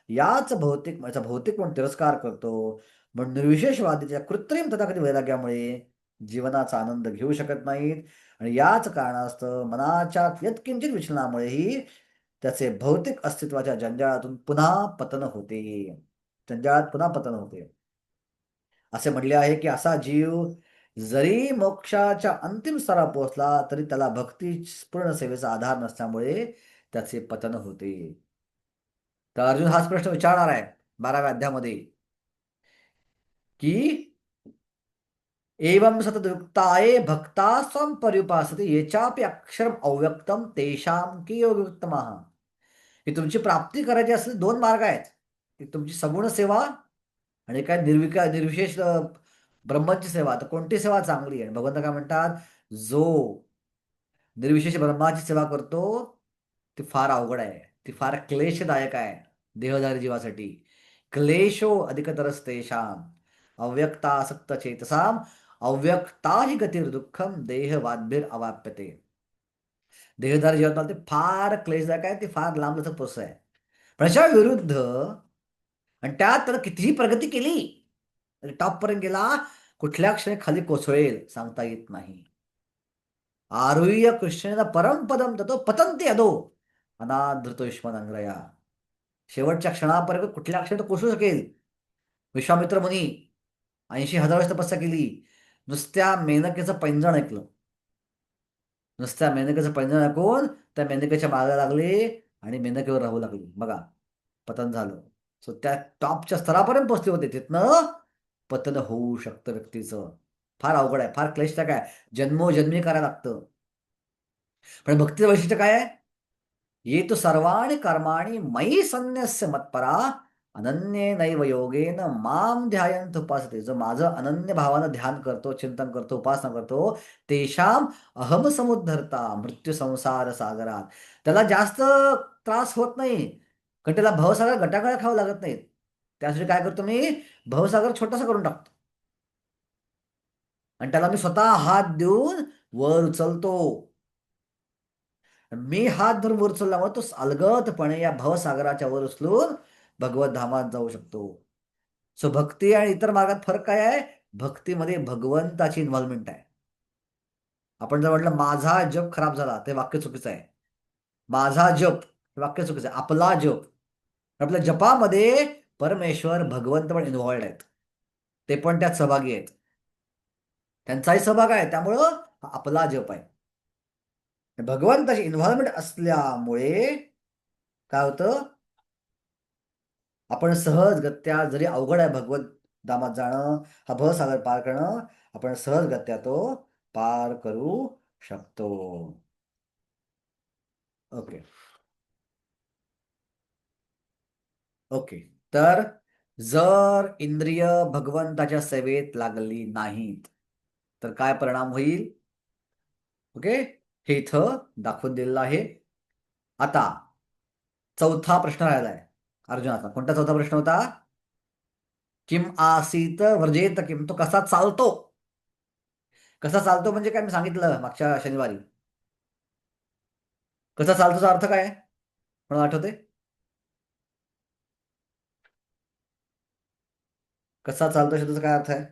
याच भौतिक म्हणून तिरस्कार करतो. म्हणून निर्विशेषवादीच्या कृत्रिम तथाकथित वैराग्यामुळे जीवनाचा आनंद घेऊ शकत नाहीत आणि याच कारणास्तव मनाच्या यत्किंचित विचलनामुळेही त्याचे भौतिक अस्तित्वाच्या जंजाळातून पुन्हा पतन होते. जंजाळात पुन्हा पतन होते. असे म्हणले आहे की असा जीव जरी मोक्षाच्या अंतिम स्तरावर पोहोचला तरी त्याला भक्ती पूर्ण सेवेचा आधार नसल्यामुळे त्याचे पतन होते. तर अर्जुन हाच प्रश्न विचारणार आहे 12व्या अध्यायामध्ये की एवं सततयुक्ताये भक्ता स्वं पर्युपासते येचापि अक्षरम अव्यक्तम तेषां की योगयुक्तमः. ही तुमची प्राप्ती करायची असलेले दोन मार्ग आहेत. एक तुमची सगुण सेवा आणि काय निर्विशेष ब्रह्माची सेवा. तर कोणती सेवा चांगली आहे? भगवंत काय म्हणतात, जो निर्विशेष ब्रह्माची सेवा करतो ती फार अवघड आहे. ती फार क्लेशदायक आहे देहधारी जीवासाठी. क्लेशो अधिकतरस्तेषाम. अव्यक्तासक्त चेतसाम अव्यक्ता ही गतिर्दुःखम देहवाद्भिर अवाप्यते. देहधारी जीवनात ते फार क्लेशदायक आहे, ते फार लांबलचक प्रोसेस आहे. पण याच्या विरुद्ध आणि त्यात त्यानं कितीही प्रगती केली टॉप पर्यंत गेला, कुठल्या क्षणी खाली कोसळेल सांगता येत नाही. आरुह्य कृष्णेन परमपदम ततो पतंती अधो अनाधृतो युष्मदांग्रया. शेवटच्या क्षणापर्यंत कुठल्या क्षणी तो कोसळू शकेल. विश्वामित्र मुनी 80,000 वर्ष तपस्या केली, नुसत्या मेनकेचं पैंजण ऐकलं. नुसत्या मेनकेचं पैंजण ऐकून त्या मेनकेच्या मागे लागले आणि मेनकेवर राहू लागले. बघा, पतन झालं. सो त्या टॉपच्या स्तरापर्यंत पोहोचले होते. तिथनं पतन होऊ शकतं व्यक्तीचं. फार अवघड आहे, फार क्लेशदायक आहे, जन्मोजन्मी करायला लागतं. पण भक्तीचं वैशिष्ट्य काय आहे? ये तो सर्वाणि कर्माणि मयि संन्यस्य मत्परा अनन्येनैव योगेन माम ध्यायंत उपासते. जो माझं अनन्य भावानं ध्यान करतो, चिंतन करतो, उपासना करतो, तेषाम अहम समुद्धरता मृत्यू संसार सागरात. त्याला जास्त त्रास होत नाही, कारण त्याला भवसागर गटागळा खावं लागत नाहीत. त्यासाठी काय करतो मी? भवसागर छोटासा करून टाकतो आणि त्याला मी स्वतः हात देऊन वर उचलतो. मी हात धरून वर उचलल्यामुळे तो अलगदपणे या भवसागराच्या वर उचलून भगवत धामात जाऊ शकतो. सो भक्ती आणि इतर मार्गात फरक काय आहे? भक्तीमध्ये भगवंताची इन्व्हॉल्वमेंट आहे. आपण जर म्हटलं माझा जप खराब झाला, ते वाक्य चुकीचं आहे. माझा जप हे वाक्य चुकीचं आहे. आपला जप. आपल्या जपामध्ये परमेश्वर भगवंत पण इन्व्हॉल्ड आहेत, ते पण त्यात सहभागी आहेत. त्यांचाही सहभाग आहे, त्यामुळं हा आपला जप आहे. भगवंताची इन्व्हॉल्वमेंट असल्यामुळे काय होतं? आपण सहजगत्या, जरी अवघड आहे भगवत धामात जाणं, हा भवसागर पार करणं, आपण सहजगत्या तो पार करू शकतो. Okay okay. तर जर इंद्रिय भगवंताच्या सेवेत लागली नाहीत तर काय परिणाम होईल? ओके, हे इथं दाखवून दिलेलं आहे. आता चौथा प्रश्न राहिला आहे अर्जुनाचा. कोणता चौथा प्रश्न होता? किम आसीत व्रजेत किम. तो कसा चालतो? कसा चालतो म्हणजे काय? मी सांगितलं मागच्या शनिवारी. कसा चालतोचा अर्थ काय? मला आठवते? कसा चालतो शब्दाचा काय अर्थ आहे?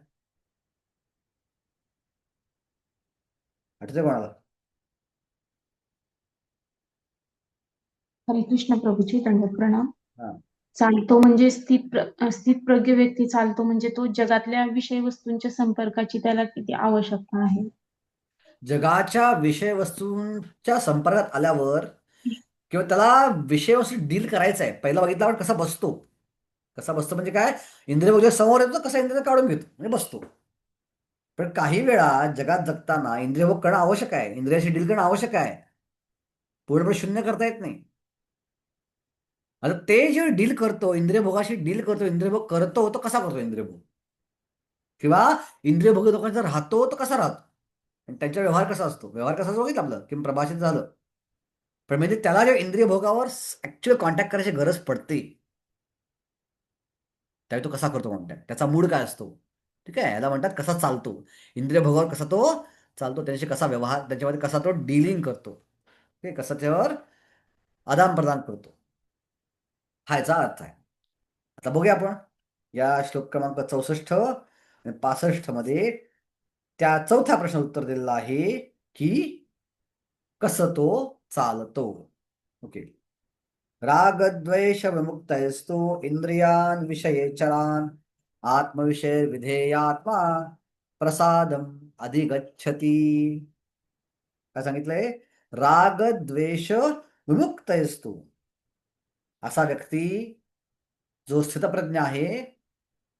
आठवते कोणाला? हरे कृष्ण प्रभूजी, दंडवत प्रणाम. हा. चालतो म्हणजे स्थितप्रज्ञ व्यक्ती चालतो म्हणजे तो जगातल्या विषय वस्तूंच्या संपर्काची त्याला किती आवश्यकता आहे. जगाच्या विषय वस्तूंच्या संपर्कात आल्यावर किंवा त्याला विषय वस्तू डील करायचा आहे, पहिला बघितला आपण कसा बसतो. कसा बसतो म्हणजे काय? इंद्रिय बघून समोर येतो, कसा इंद्रिय काढून घेतो म्हणजे बसतो. पण काही वेळा जगात जगताना इंद्रिय भोग करणं आवश्यक आहे, इंद्रियाशी डील करणं आवश्यक आहे. पूर्णपणे शून्य करता येत नाही. आता ते जे डील करतो, इंद्रिय भोगाशी डील करतो, इंद्रिय भोग करतो, तो कसा करतो इंद्रिय भोग? किंवा इंद्रिय भोग लोकांचा राहतो तो कसा राहतो आणि त्यांचा व्यवहार कसा असतो? व्यवहार कसा बघितलं आपलं किंवा प्रभाषित झालं. पण म्हणजे त्याला जे इंद्रिय भोगावर ऍक्च्युअली कॉन्टॅक्ट करायची गरज पडते, त्यावेळी तो कसा करतो कॉन्टॅक्ट, त्याचा मूड काय असतो? ठीक आहे, याला म्हणतात कसा चालतो. इंद्रिय भोगावर कसा तो चालतो, त्यांच्याशी कसा व्यवहार, त्याच्यामध्ये कसा तो डिलिंग करतो, ते कसा त्यावर आदान प्रदान करतो, हा याचा अर्थ आहे. आता बघूया आपण या श्लोक क्रमांक 64 आणि 65 मध्ये त्या चौथ्या प्रश्न उत्तर दिलेलं आहे की कसं तो चालतो. ओके. रागद्वेष विमुक्तस्तु इंद्रियान विषयेचरान आत्मविषय विधेयात्मा प्रसादम अधिगच्छति. काय सांगितलंय? राग द्वेष विमुक्तस्तु. असा व्यक्ती जो स्थितप्रज्ञ आहे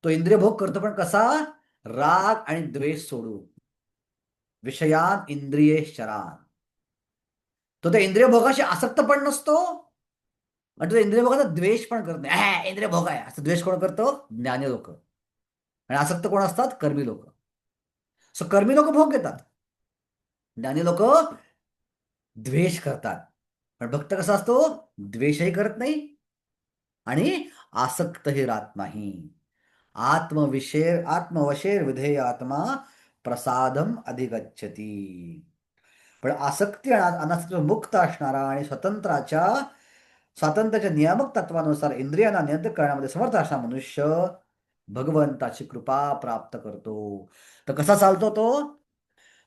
तो इंद्रिय भोग करतो, पण कसा? राग आणि द्वेष सोडून. विषयान इंद्रिये शरान. तो त्या इंद्रिय भोगाशी आसक्त पण नसतो आणि तो इंद्रिय भोगाचा द्वेष पण करत नाही. इंद्रिय भोग आहे असं द्वेष कोण करतो? ज्ञानी लोक. आणि आसक्त कोण असतात? कर्मी लोक. सो कर्मी लोक भोग घेतात, ज्ञानी लोक द्वेष करतात. पण भक्त कसा असतो? द्वेषही करत नाही आणि आसक्तही राहत नाही. आत्मवशेर विधेय आत्मा प्रसादम अधिगच्छती. पण आसक्ती आणि अनासक्ती मुक्त असणारा आणि स्वातंत्र्याच्या नियामक तत्वानुसार इंद्रियांना नियंत्रित करण्यामध्ये समर्थ असणारा मनुष्य भगवंताची कृपा प्राप्त करतो. तर कसा चालतो तो?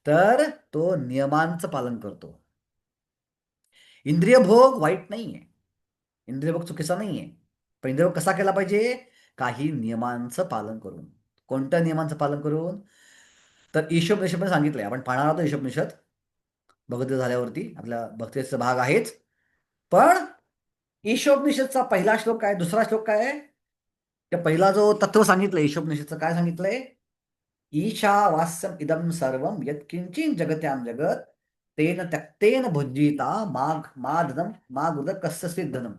तर तो नियमांचं पालन करतो. इंद्रिय भोग वाईट नाहीये, इंद्रिय भोग चुकीचा नाहीये, पण इंद्रिय भोग कसा केला पाहिजे? काही नियमांचं पालन करून. कोणत्या नियमांचं पालन करून? तर ईशोपनिषद पण सांगितलंय, आपण पाहणार आहोत ईशोपनिषद भगवद्गीता झाल्यावरती, आपल्या भक्तीचा भाग आहेच. पण ईशोपनिषदचा पहिला श्लोक काय, दुसरा श्लोक काय आहे? त्या पहिला जो तत्व सांगितलंय ईशोपनिषदचं, काय सांगितलंय? ईशावास्यम इदम सर्वम यत्किंचिन जगत्याम जगत तेन त्यक्तेन भुंजीता माग माधनम मागुद कस्य सिद्धनम.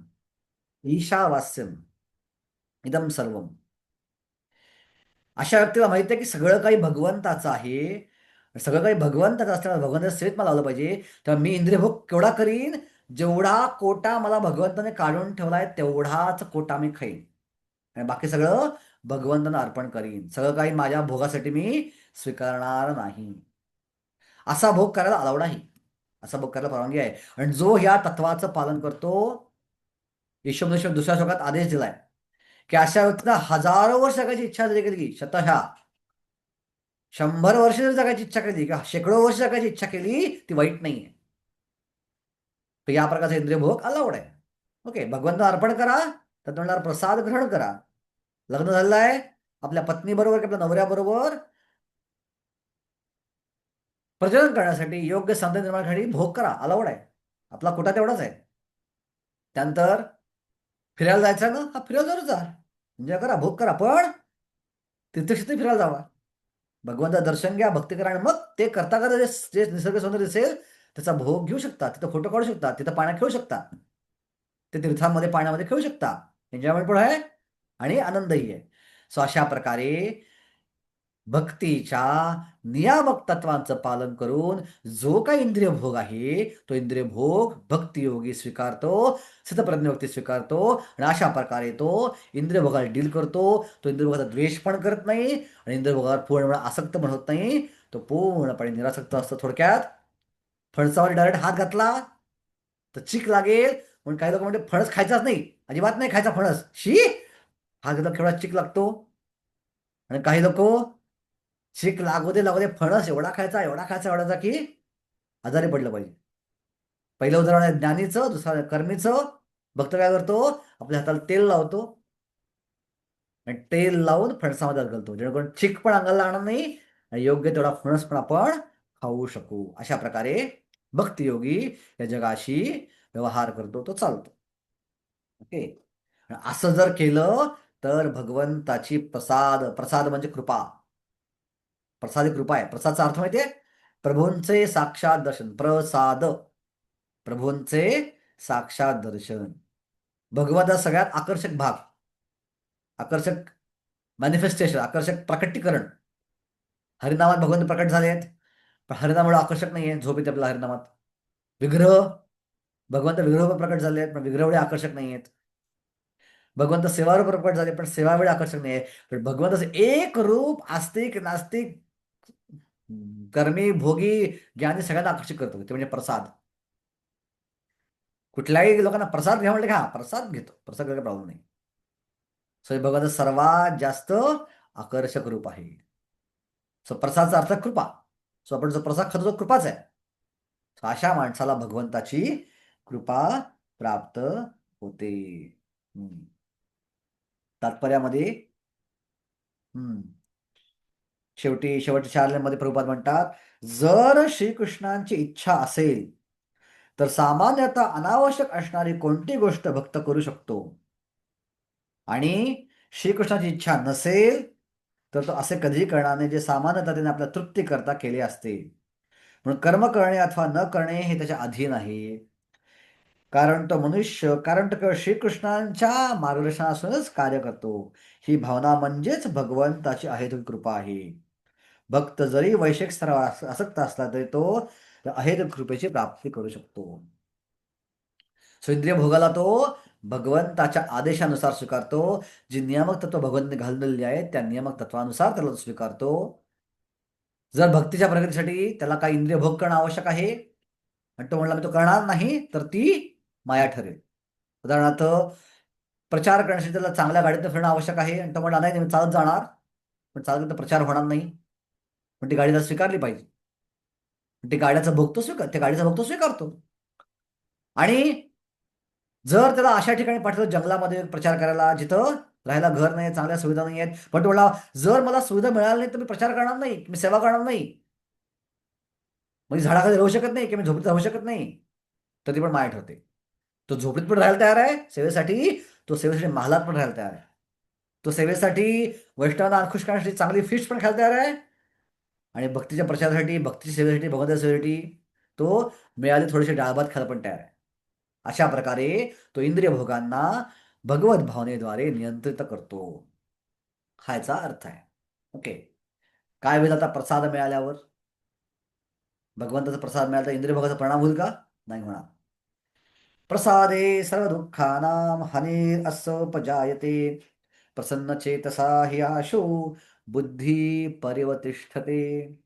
ईशावास्यम इदम सर्वम. अशा व्यक्तीला माहिती आहे की सगळं काही भगवंताचं आहे, सगळं काही भगवंताचं असताना भगवंताच्या सेवेत मला लावलं पाहिजे. तर मी इंद्रियभोग केवढा करीन? जेवढा कोटा मला भगवंताने काढून ठेवलाय तेवढाच कोटा मी खाईन, आणि बाकी सगळं भगवंतांना अर्पण करीन. सगळं काही माझ्या भोगासाठी मी स्वीकारणार नाही. असा भोग करायला अलाउड आहे, असा भोग करायला परवानगी आहे. आणि जो या तत्वाचं पालन करतो, ईश्वर दुसऱ्या श्लोकात आदेश दिलाय की अशा व्यक्तीला हजारो वर्ष जगायची इच्छा जरी केली, शतशः 100 वर्ष जरी जगायची इच्छा केली किंवा शेकडो वर्ष जगायची इच्छा केली, ती वाईट नाहीये. तर या प्रकारचा इंद्रिय भोग अलाउड आहे. ओके, भगवंत अर्पण करा, तर तुम्हाला प्रसाद ग्रहण करा. लग्न झालेलं आहे, आपल्या पत्नी बरोबर किंवा आपल्या नवऱ्याबरोबर प्रजनन करण्यासाठी, योग्य संतान निर्माण करण्यासाठी भोग करा, अलाउड आहे. आपला कोटा तेवढाच आहे. त्यानंतर फिरायला जायचं ना, हा फिरायला जरूर जा, एन्जॉय करा, भोग करा, पण तीर्थक्षेत्री फिरायला जावा, भगवंता दर्शन घ्या, भक्ती करा, आणि मग ते करता करता जे निसर्ग सौंदर्य दिसेल त्याचा भोग घेऊ शकता. तिथं फोटो काढू शकता, तिथं पाण्यात खेळू शकता, ते तीर्थांमध्ये पाण्यामध्ये खेळू शकता. एन्जॉयमेंट पण आहे आणि आनंदही आहे. सो अशा प्रकारे भक्तीच्या नियामक तत्वांचं पालन करून जो काही इंद्रिय भोग आहे तो इंद्रिय भोग भक्तियोगी स्वीकारतो, स्थितप्रज्ञ व्यक्ती स्वीकारतो, आणि अशा प्रकारे तो इंद्रिय भोगाला डील करतो. तो इंद्रिय भोगाचा द्वेष पण करत नाही आणि इंद्रिय भोगावर पूर्णपणे आसक्त पण होत नाही. तो पूर्णपणे निरासक्त असतो. थोडक्यात, फणसावर डायरेक्ट हात घातला तर चीक लागेल, म्हणून काही लोक म्हणते फणस खायचाच नाही, अजिबात नाही खायचा फणस, शी, हात घेतला केवढा चीक लागतो. आणि काही लोक चीक लागू दे लागू दे, फणस एवढा खायचा एवढा खायचा एवढाचा की आजारी पडलं पाहिजे. पहिलं उदाहरण आहे ज्ञानीचं, दुसरं कर्मीचं. भक्त काय करतो? आपल्या हाताला तेल लावतो आणि तेल लावून फणसामध्ये घालतो, जेणेकरून चीक पण अंगाला लागणार नाही आणि योग्य तेवढा फणस पण आपण खाऊ शकू. अशा प्रकारे भक्तियोगी या जगाशी व्यवहार करतो, तो चालतो. ओके, असं जर केलं तर भगवंताची प्रसाद, प्रसाद म्हणजे कृपा, प्रसादी कृपा आहे. प्रसादचा अर्थ माहितीये? प्रभूंचे साक्षात दर्शन, प्रसाद, प्रभूंचे साक्षात दर्शन. भगवंता सगळ्यात आकर्षक भाग, आकर्षक मॅनिफेस्टेशन, आकर्षक प्रकटीकरण. हरिनामात भगवंत प्रकट झाले आहेत, पण हरिनामामुळे आकर्षक नाहीये, झोप येते आपल्याला हरिनामात. विग्रह, भगवंत विग्रह प्रकट झाले आहेत, पण विग्रह एवढे आकर्षक नाही आहेत. भगवंत सेवारूप प्रकट झाले, पण सेवा वेळ आकर्षक नाही आहे. पण भगवंताचं एक रूप आस्तिक नास्तिक कर्मी भोगी ज्ञानी सगळ्यांना आकर्षित करतो, ते म्हणजे प्रसाद. कुठल्याही लोकांना प्रसाद घ्या म्हटलं, हा प्रसाद घेतो, प्रसाद काही प्रॉब्लेम नाही. सो हे भगवंत सर्वात जास्त आकर्षक रूप आहे. सो प्रसादचा अर्थ कृपा. सो आपण जो प्रसाद खातो तो कृपाच आहे. अशा माणसाला भगवंताची कृपा प्राप्त होते. तात्पर्यामध्ये शेवटच्या शाळेमध्ये प्रभुपाद म्हणतात, जर श्रीकृष्णांची इच्छा असेल तर सामान्यतः अनावश्यक असणारी कोणती गोष्ट भक्त करू शकतो, आणि श्रीकृष्णाची इच्छा नसेल तर तो असे कधीही करणार नाही जे सामान्यतः त्याने आपल्या तृप्ती करता केले असते. म्हणून कर्म करणे अथवा न करणे हे त्याच्या अधीन आहे. कारण तो केवळ श्रीकृष्णांच्या मार्गदर्शनासूनच कार्य करतो. ही भावना म्हणजेच भगवंताची अहेतुकी कृपा आहे. भक्त जरी वैश्विक स्तरावर आसक्त असला तरी तो अहेतुक कृपेची प्राप्ती करू शकतो. सो इंद्रिय भोगाला तो भगवंताच्या आदेशानुसार स्वीकारतो. जी नियामक तत्व भगवंताने घाललेली आहेत त्या नियामक तत्वानुसार त्याला तो स्वीकारतो. जर भक्तीच्या प्रगतीसाठी त्याला काही इंद्रिय भोग करणं आवश्यक आहे आणि तो म्हणला मी तो करणार नाही, तर ती माया ठरेल. उदाहरणार्थ, प्रचार करण्यासाठी त्याला चांगल्या गाडीतनं फिरणं आवश्यक आहे आणि तो म्हणला नाही मी चालत जाणार, पण चालत तर प्रचार होणार नाही. पण ती गाडी त्याला स्वीकारली पाहिजे. ती गाड्याचा भोग तो स्वीकार त्या गाडीचा भोग तो स्वीकारतो. आणि जर त्याला अशा ठिकाणी पाठवलं जंगलामध्ये प्रचार करायला जिथं राहायला घर नाही, चांगल्या सुविधा नाही आहेत, पण तो म्हणला जर मला सुविधा मिळाली नाही तर मी प्रचार करणार नाही, मी सेवा करणार नाही, म्हणजे झाडाखाली राहू शकत नाही किंवा मी झोपडीत राहू शकत नाही, तर ती पण माया ठरते. तो झोपडीत पण राहायला तयार आहे सेवेसाठी, तो सेवेसाठी महालात पण राहायला तयार आहे. तो सेवेसाठी वैष्णवांना खुश करण्यासाठी चांगली फिश पण खायला तयार आहे. आणि भक्तीच्या प्रचारासाठी, भक्तीच्या सेवेसाठी, भगवंताच्या सेवेसाठी तो मिळाले थोडेसे डाळ भात खायला पण तयार आहे. अशा प्रकारे तो इंद्रिय भोगांना भगवत भावनेद्वारे नियंत्रित करतो. हा याचा अर्थ आहे. ओके. काय होईल आता प्रसाद मिळाल्यावर? भगवंताचा प्रसाद मिळाला तर इंद्रिय भोगाचा परिणाम होईल का? नाही होणार. प्रसादे सर्व दुःखानां हानिरसोपजायते प्रसन्नचेतसा हि आशु बुद्धी परिवतिष्ठते.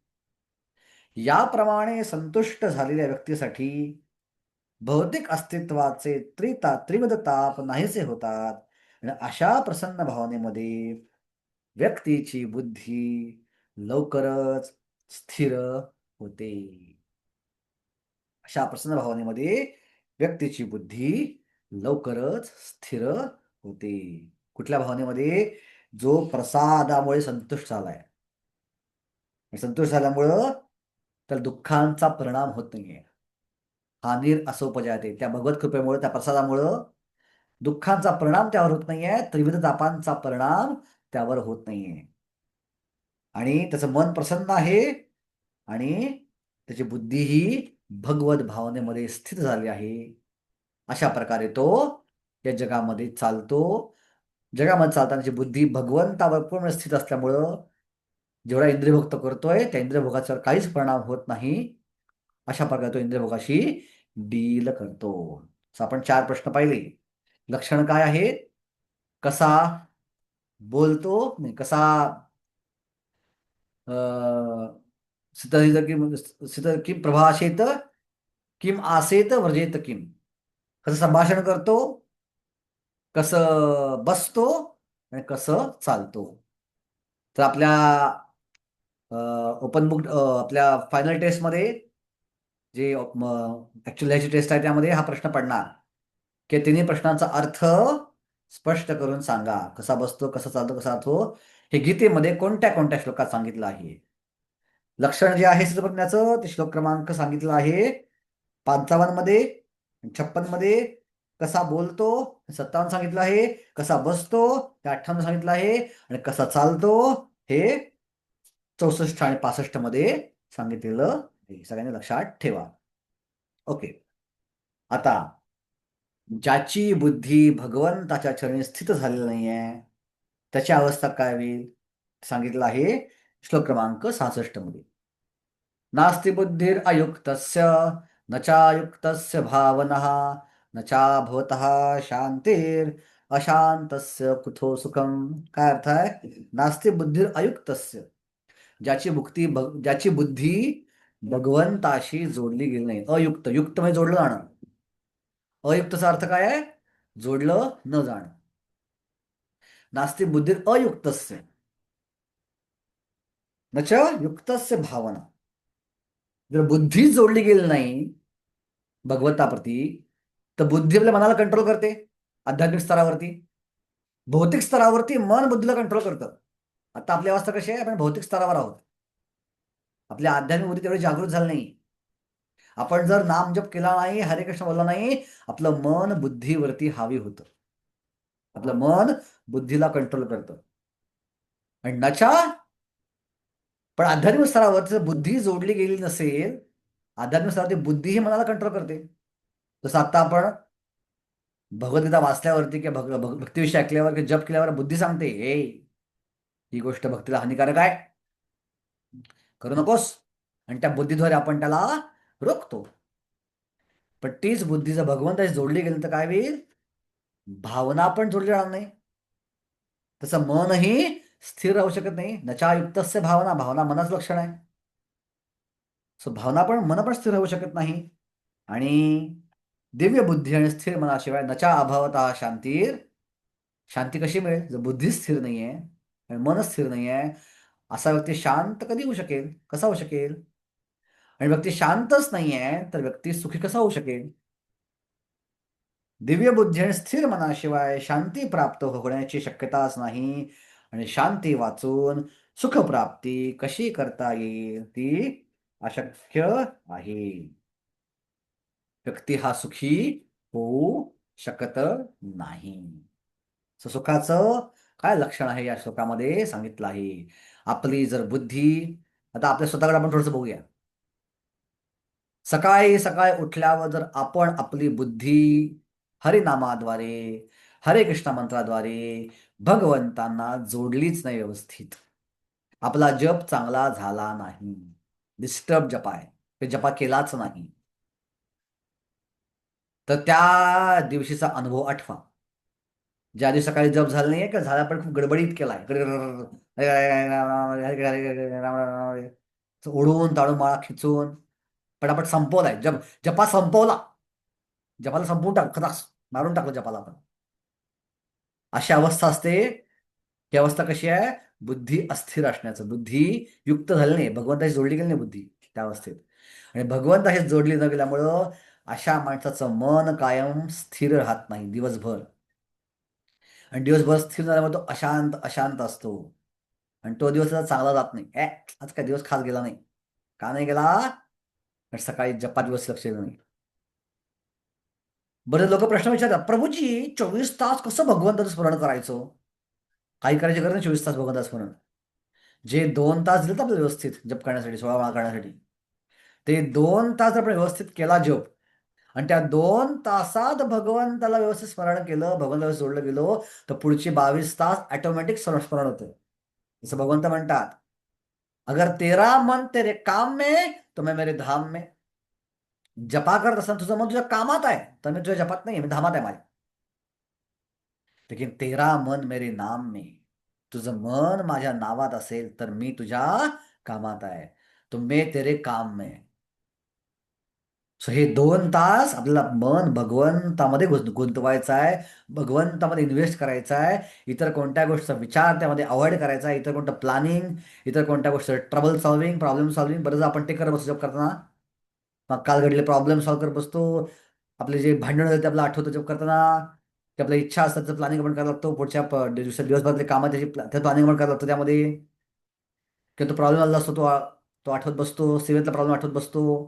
याप्रमाणे संतुष्ट झालेल्या व्यक्तीसाठी भौतिक अस्तित्वाचे त्रिविध ताप नाहीसे होतात आणि अशा प्रसन्न भावनेमध्ये व्यक्तीची बुद्धी लवकरच स्थिर होते. अशा प्रसन्न भावनेमध्ये व्यक्तीची बुद्धी लवकरच स्थिर होते. कुठल्या भावनेमध्ये? जो प्रसादामुळे संतुष्ट झालाय. संतुष्ट झाल्यामुळं तर दुःखांचा परिणाम होत नाहीये. हानीर असोपजाते, त्या भगवत कृपेमुळे, त्या प्रसादामुळं दुःखांचा परिणाम त्यावर होत नाहीये, त्रिविध तापांचा परिणाम त्यावर होत नाहीये. आणि त्याचं मन प्रसन्न आहे आणि त्याची बुद्धीही भगवत भावनेमध्ये स्थित झाली आहे. अशा प्रकारे तो या जगामध्ये चालतो. जगामध्ये चालताना त्याची बुद्धी भगवंतावर पूर्ण स्थित असल्यामुळं जेवढा इंद्रियभोग तो करतोय त्या इंद्रियभोगाचा काहीच परिणाम होत नाही. अशा प्रकारे तो इंद्रियभोगाशी डील करतो. आपण 4 प्रश्न पाहिले. लक्षण काय आहे? कसा बोलतो, नाही कसा सित किम प्रभाषेत, किम आसेत व्रजेत किम, कसं संभाषण करतो, कसं बसतो आणि कसं चालतो. तर आपल्या ओपन बुक आपल्या फायनल टेस्टमध्ये जे ऍक्च्युअली ह्याची टेस्ट आहे त्यामध्ये हा प्रश्न पडणार की तिन्ही प्रश्नांचा अर्थ स्पष्ट करून सांगा. कसा बसतो, कसा चालतो, कसा राहतो, हे गीतेमध्ये कोणत्या कोणत्या श्लोकात सांगितलं आहे. लक्षण जे आहे स्थितप्रज्ञाचं ते श्लोक क्रमांक सांगितलं आहे 55 मध्ये, 56 मध्ये. कसा बोलतो 57 सांगितलं आहे, कसा बसतो ते 58 सांगितलं आहे आणि कसा चालतो हे 64 आणि 65 मध्ये सांगितलेलं आहे. सगळ्यांनी लक्षात ठेवा. ओके. आता ज्याची बुद्धी भगवंताच्या चरणी स्थित झालेली नाहीये त्याची अवस्था काय होईल सांगितलं आहे श्लोक क्रमांक 66 मध्ये. नास्ति बुद्धिर अयुक्तस्य न चायुक्तस्य भावनः न चाभवतः शांतीर अशांतस्य कुतो सुखम. काय अर्थ आहे? नास्ति बुद्धिर अयुक्तस्य, ज्याची बुद्धी भगवंताशी जोडली गेली नाही. अयुक्त, युक्त म्हणजे जोडलं जाणं. अयुक्तचा अर्थ काय आहे? जोडलं न जाणं. नास्ति बुद्धिर अयुक्तस्य न च युक्तस्य भावना. जर बुद्धी जोडली गेली नाही भगवंताप्रती तर बुद्धी आपल्या मनाला कंट्रोल करते आध्यात्मिक स्तरावरती. भौतिक स्तरावरती मन बुद्धीला कंट्रोल करतं. आता आपली अवस्था कशी आहे? आपण भौतिक स्तरावर आहोत. आपल्या आध्यात्मिक बुद्धी तेवढी जागृत झाली नाही. आपण जर नामजप केला नाही, हरे कृष्ण बोलला नाही, आपलं मन बुद्धीवरती हावी होतं. आपलं मन बुद्धीला कंट्रोल करतं. आणि नचा, पण आध्यात्मिक स्तरावर जर बुद्धी जोडली गेली नसेल, आध्यात्मिक स्तरावरती बुद्धी ही मनाला कंट्रोल करते. जसं आता आपण भगवद्गीता वाचल्यावरती किंवा भक्तीविषयी ऐकल्यावर किंवा जप केल्यावर बुद्धी सांगते ही गोष्ट भक्तीला हानिकारक आहे, करू नकोस. आणि त्या बुद्धीद्वारे आपण त्याला रोखतो. पण तीच बुद्धी जर भगवंताशी जोडली गेली तर काय होईल? भावना पण जोडली राहणार नाही. तसं मनही स्थिर राहू शकत नाही. नचायुक्तस्य भावना, भावना मनाचं लक्षण आहे. सो भावना पण, मन पण स्थिर राहू शकत नाही. आणि दिव्य बुद्धी आणि स्थिर मनाशिवाय नचा अभावता शांतीर, शांती कशी मिळेल जर बुद्धी स्थिर नाहीये आणि मन स्थिर नाहीये? असा व्यक्ती शांत कधी होऊ शकेल, कसा होऊ शकेल? आणि व्यक्ती शांतच नाहीये तर व्यक्ती सुखी कसा होऊ शकेल? दिव्य बुद्धी आणि स्थिर मनाशिवाय शांती प्राप्त होण्याची शक्यताच नाही. आणि शांती वाचून सुखप्राप्ती कशी करता येईल ती अशक्य आहे. व्यक्ती हा सुखी होऊ शकत नाही. सुखाचं काय लक्षण आहे या श्लोकामध्ये सांगितलं आहे. आपली जर बुद्धी, आता आपल्या स्वतःकडे आपण थोडंसं बघूया. सकाळी सकाळी उठल्यावर जर आपण आपली बुद्धी हरिनामाद्वारे, हरे कृष्ण मंत्राद्वारे भगवंतांना जोडलीच नाही व्यवस्थित, आपला जप चांगला झाला नाही, डिस्टर्ब जप आहे, ते जपा केलाच नाही, तर त्या दिवशीचा अनुभव आठवा. ज्या दिवशी सकाळी जप झाला नाहीये का झाला पण खूप गडबडीत केलाय, ओढून ताळून माळा खिचून पटापट संपवलाय जप, जपा संपवला, जपाला संपवून टाक खदास, मारून टाकलं जपाला आपण, अशी अवस्था असते. ही अवस्था कशी आहे? बुद्धी अस्थिर असण्याचं, बुद्धी युक्त झाली नाही, भगवंताशी जोडली गेली नाही बुद्धी त्या अवस्थेत. आणि भगवंताशी जोडली न गेल्यामुळं अशा माणसाचं मन कायम स्थिर राहत नाही दिवसभर. आणि दिवसभर स्थिर झाल्यामुळे तो अशांत अशांत असतो. आणि तो दिवस त्याचा चांगला जात नाही. आज काय दिवस खास गेला नाही. का नाही गेला? कारण सकाळी जपात दिवस लक्ष दिलं नाही. बरेच लोक प्रश्न विचारतात, प्रभूजी 24 तास कसं भगवंताचं स्मरण करायचं? काही करायची गरज नाही 24 तास भगवंताचं स्मरण. जे 2 तास दिलेत आपल्याला व्यवस्थित जप करण्यासाठी, 16 माळा करण्यासाठी, ते 2 तास आपण व्यवस्थित केला जप, आणि त्या 2 तासात भगवंताला व्यवस्थित स्मरण केलं, भगवंताला जोडलं गेलो, तर पुढचे 22 तास ऑटोमॅटिक स्मरण होतं. जसं भगवंत म्हणतात, अगर तेरा मन तेरे काम में तो मैं मेरे धाम में. जपा करत असताना तुझं मन तुझ्या कामात आहे, तर मी तुझ्या जपात नाही, मी धामात आहे माझ्या. लेकिन तेरा मन मेरे नाम में, तुझं मन माझ्या नावात असेल तर मी तुझ्या कामात आहे, तो मैं तेरे काम में. सो हे 2 तास आपल्याला मन भगवंतामध्ये गुंतवायचं आहे, भगवंतामध्ये इन्व्हेस्ट करायचं आहे. इतर कोणत्या गोष्टीचा विचार त्यामध्ये अवॉइड करायचा आहे, इतर कोणतं प्लॅनिंग, इतर कोणत्या गोष्टी ट्रबल सॉल्व्हिंग, प्रॉब्लेम सॉल्व्हिंग, बरंच आपण ते करत बसतो जप करताना. मग काल घडले प्रॉब्लेम सॉल्व्ह करत बसतो, आपले जे भांडण झाले ते आपलं आठवतं जप करताना, ते आपल्या इच्छा असतात त्याचं प्लॅनिंग आपण करायला लागतो, पुढच्या दिवसभरातले कामं त्याची त्या प्लॅनिंग आपण करायला लागतो त्यामध्ये. किंवा तो प्रॉब्लेम आला असतो, तो आठवत बसतो, सेवेतला प्रॉब्लेम आठवत बसतो,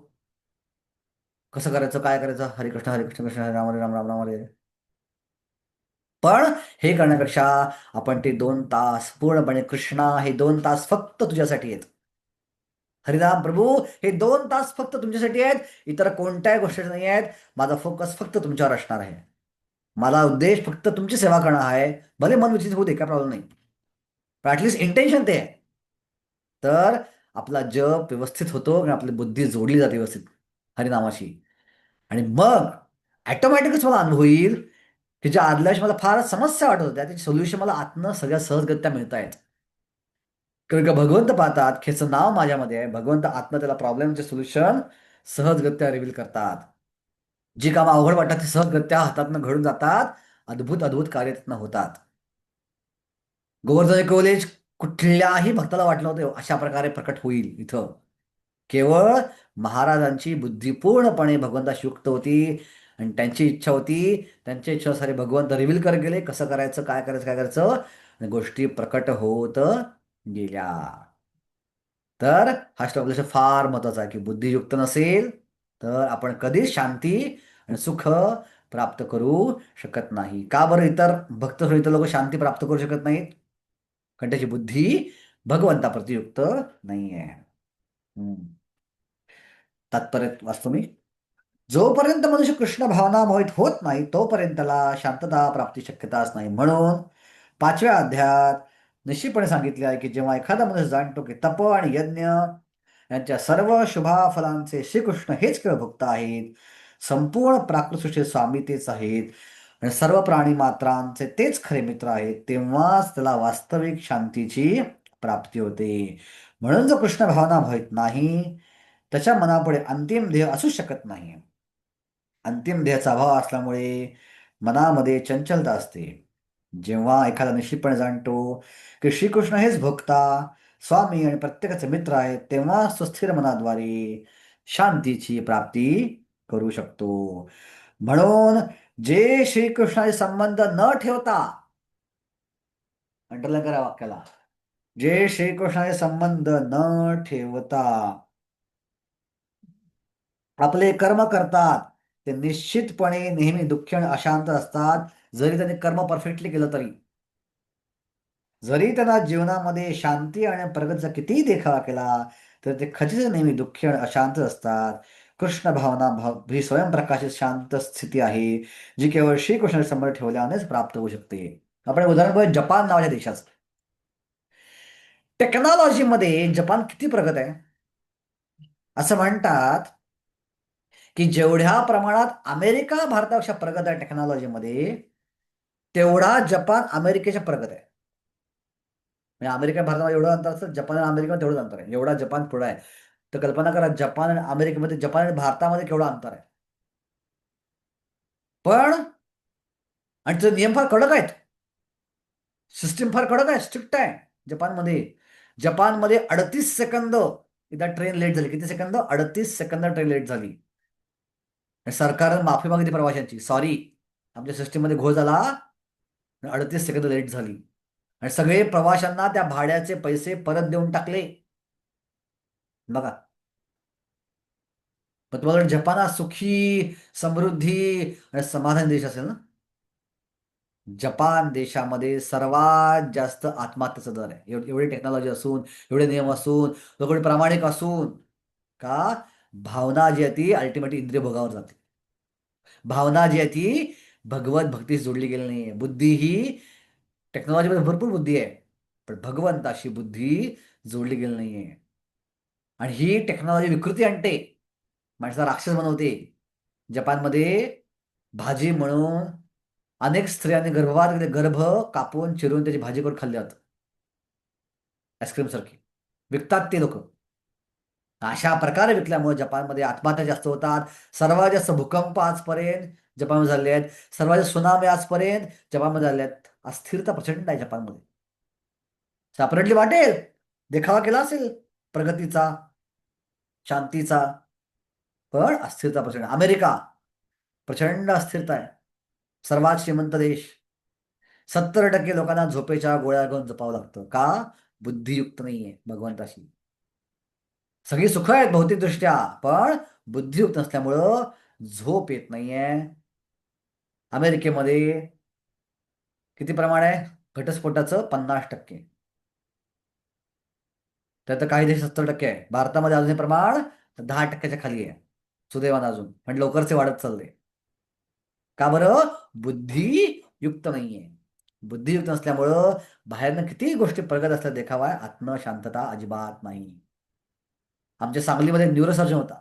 कसं करायचं, काय करायचं, हरे कृष्ण कृष्ण हरे राम, हरे राम राम राम हरे हरे. पण हे करण्यापेक्षा आपण ते 2 तास पूर्णपणे, कृष्णा हे 2 तास फक्त तुझ्यासाठी आहेत, हरिराम प्रभू हे 2 तास फक्त तुमच्यासाठी आहेत, इतर कोणत्याही गोष्टी नाही आहेत, माझा फोकस फक्त तुमच्यावर असणार आहे, मला उद्देश फक्त तुमची सेवा करणं आहे. भले मन विचलित होऊ दे, काय प्रॉब्लेम नाही, पण ऍटलिस्ट इंटेन्शन ते आहे. तर आपला जप व्यवस्थित होतो आणि आपली बुद्धी जोडली जाते व्यवस्थित हरिनामाशी. आणि मग ऍटोमॅटिकच मला अनुभव येईल की ज्या आदल्या दिवशी मला फार समस्या वाटत होत्या त्याची सोल्युशन मला आतनं सगळ्या सहजगत्या मिळत आहेत. कारण का भगवंत पाहतात की ह्याचं नाव माझ्यामध्ये आहे, भगवंत आतनं त्याला प्रॉब्लेमचे सोल्युशन सहजगत्या रिव्हील करतात. जी कामं अवघड वाटतात ती सहजगत्या हातातनं घडून जातात, अद्भुत अद्भुत कार्य त्यातनं होतात. गोवर्धन कॉलेज कुठल्याही भक्ताला वाटलं होतं अशा प्रकारे प्रकट होईल इथं. केवळ महाराजांची बुद्धी पूर्णपणे भगवंताशी युक्त होती आणि त्यांची इच्छा होती, त्यांच्या इच्छेनुसार भगवंत रिव्हील करत गेले कसं करायचं, काय करायचं, काय करायचं, आणि गोष्टी प्रकट होत गेल्या. तर हा श्लोक आपल्याला फार महत्वाचा आहे की बुद्धियुक्त नसेल तर आपण कधीच शांती आणि सुख प्राप्त करू शकत नाही. का बरं इतर भक्त इतर लोक शांती प्राप्त करू शकत नाहीत? कारण त्याची बुद्धी भगवंताप्रती युक्त नाहीये. तात्पर्य वाचतो मी. जोपर्यंत मनुष्य कृष्ण भावना मोहित होत नाही तोपर्यंत त्याला शांतता प्राप्ती शक्यताच नाही. म्हणून 5व्या अध्यायात निश्चितपणे सांगितले आहे की जेव्हा एखादा मनुष्य जाणतो की तप आणि यज्ञ यांच्या सर्व शुभा फलांचे श्रीकृष्ण हेच केवळ भक्त आहेत, संपूर्ण प्राकृत सृष्टीचे स्वामी तेच आहेत, आणि सर्व प्राणी मात्रांचे तेच खरे मित्र आहेत, तेव्हाच त्याला वास्तविक शांतीची प्राप्ती होते. म्हणून जो कृष्ण भावना भयत नाही, त्याच्या मनापुढे अंतिम ध्येय असू शकत नाही. अंतिम ध्येयाचा अभाव असल्यामुळे मनामध्ये चंचलता असते. जेव्हा एखादा निश्चितपणे जाणतो की श्रीकृष्ण हेच भोक्ता, स्वामी आणि प्रत्येकाचे मित्र आहेत, तेव्हा सुस्थिर मनाद्वारे शांतीची प्राप्ती करू शकतो. म्हणून जे श्रीकृष्णाचे संबंध न ठेवता, अंडरलाईन करा वाक्याला, जे श्रीकृष्णाचे संबंध न ठेवता आपले कर्म करतात, ते निश्चितपणे नेहमी दुःखी आणि अशांत असतात. जरी त्यांनी कर्म परफेक्टली केलं तरी, जरी त्यांना जीवनामध्ये शांती आणि प्रगतीचा कितीही देखावा केला, तर ते खचित नेहमी दुःखी आणि अशांत असतात. कृष्ण भावना ही स्वयंप्रकाशित शांत स्थिती आहे, जी केवळ श्रीकृष्णाचे संबंध ठेवल्यानेच प्राप्त होऊ शकते. आपण एक उदाहरण बघूया जपान नावाच्या देशाचं. टेक्नॉलॉजीमध्ये जपान किती प्रगत आहे. असं म्हणतात की जेवढ्या प्रमाणात अमेरिका भारतापेक्षा प्रगत आहे टेक्नॉलॉजीमध्ये, तेवढा जपान अमेरिकेच्या प्रगत आहे. म्हणजे अमेरिका भारतामध्ये एवढं अंतर असतं, जपान आणि अमेरिकेमध्ये तेवढंच अंतर आहे. एवढा जपान पुढे आहे. तर कल्पना करा जपान आणि अमेरिकेमध्ये, जपान आणि भारतामध्ये केवढं अंतर आहे. पण आणि ते नियम फार कडक आहेत. सिस्टीम फार कडक आहे, स्ट्रिक्ट आहे जपानमध्ये. जपानमध्ये 38 सेकंद एकदा ट्रेन लेट झाली. किती सेकंद? 38 सेकंद ट्रेन लेट झाली. आणि सरकारनं माफी मागितली प्रवाशांची, सॉरी आमच्या सिस्टीममध्ये घोळ झाला, 38 सेकंद लेट झाली. आणि सगळे प्रवाशांना त्या भाड्याचे पैसे परत देऊन टाकले. बघा, पण तुम्हाला जपान हा सुखी, समृद्धी आणि समाधान देश असेल ना. जपान देशामध्ये सर्वात जास्त आत्महत्येचा दर आहे. एवढी टेक्नॉलॉजी असून, एवढे नियम असून, लोक एवढे प्रामाणिक असून, का भावना जी आहे ती अल्टिमेटली इंद्रिय भोगावर जाते. भावना जी आहे ती भगवत भक्तीशी जोडली गेली नाहीये. बुद्धी ही टेक्नॉलॉजीमध्ये भरपूर बुद्धी आहे, पण भगवंताशी बुद्धी जोडली गेली नाहीये. आणि ही टेक्नॉलॉजी विकृती आणते, माणसाला राक्षस बनवते. जपानमध्ये भाजी म्हणून अनेक स्त्रियांनी गर्भपात केले, गर्भ कापून चिरून त्याची भाजी करून खाल्ली जातात, आईस्क्रीम सारखी विकतात ते लोक. अशा प्रकारे विकल्यामुळे जपानमध्ये आत्महत्या जास्त होतात. सर्वात जास्त भूकंप आजपर्यंत जपानमध्ये झाले आहेत. सर्वात जास्त सुनामी आजपर्यंत जपानमध्ये झाले आहेत. अस्थिरता प्रचंड आहे जपानमध्ये. सापडली वाटेल, देखावा केला असेल प्रगतीचा, शांतीचा, पण अस्थिरता प्रचंड. अमेरिका प्रचंड अस्थिरता आहे. सर्वात श्रीमंत देश. 70% लोकांना झोपेच्या गोळ्या घेऊन जपावं लागतं. का? बुद्धियुक्त नाहीये भगवंताशी. सगळी सुख आहेत भौतिकदृष्ट्या, पण बुद्धियुक्त नसल्यामुळं झोप येत नाहीये. अमेरिकेमध्ये किती प्रमाण आहे घटस्फोटाचं? 50%. त्यात काही देश 70% आहे. भारतामध्ये अजून हे प्रमाण 10%च्या खाली आहे. सुदैवानं अजून, पण लवकरचे वाढत चालले. का बरं? बुद्धियुक्त नाहीये. बुद्धियुक्त नसल्यामुळं बाहेरनं कितीही गोष्टी प्रगत असल्या देखावा, आत्मशांतता अजिबात नाही. आमच्या सांगलीमध्ये न्यूरोसर्जन होता,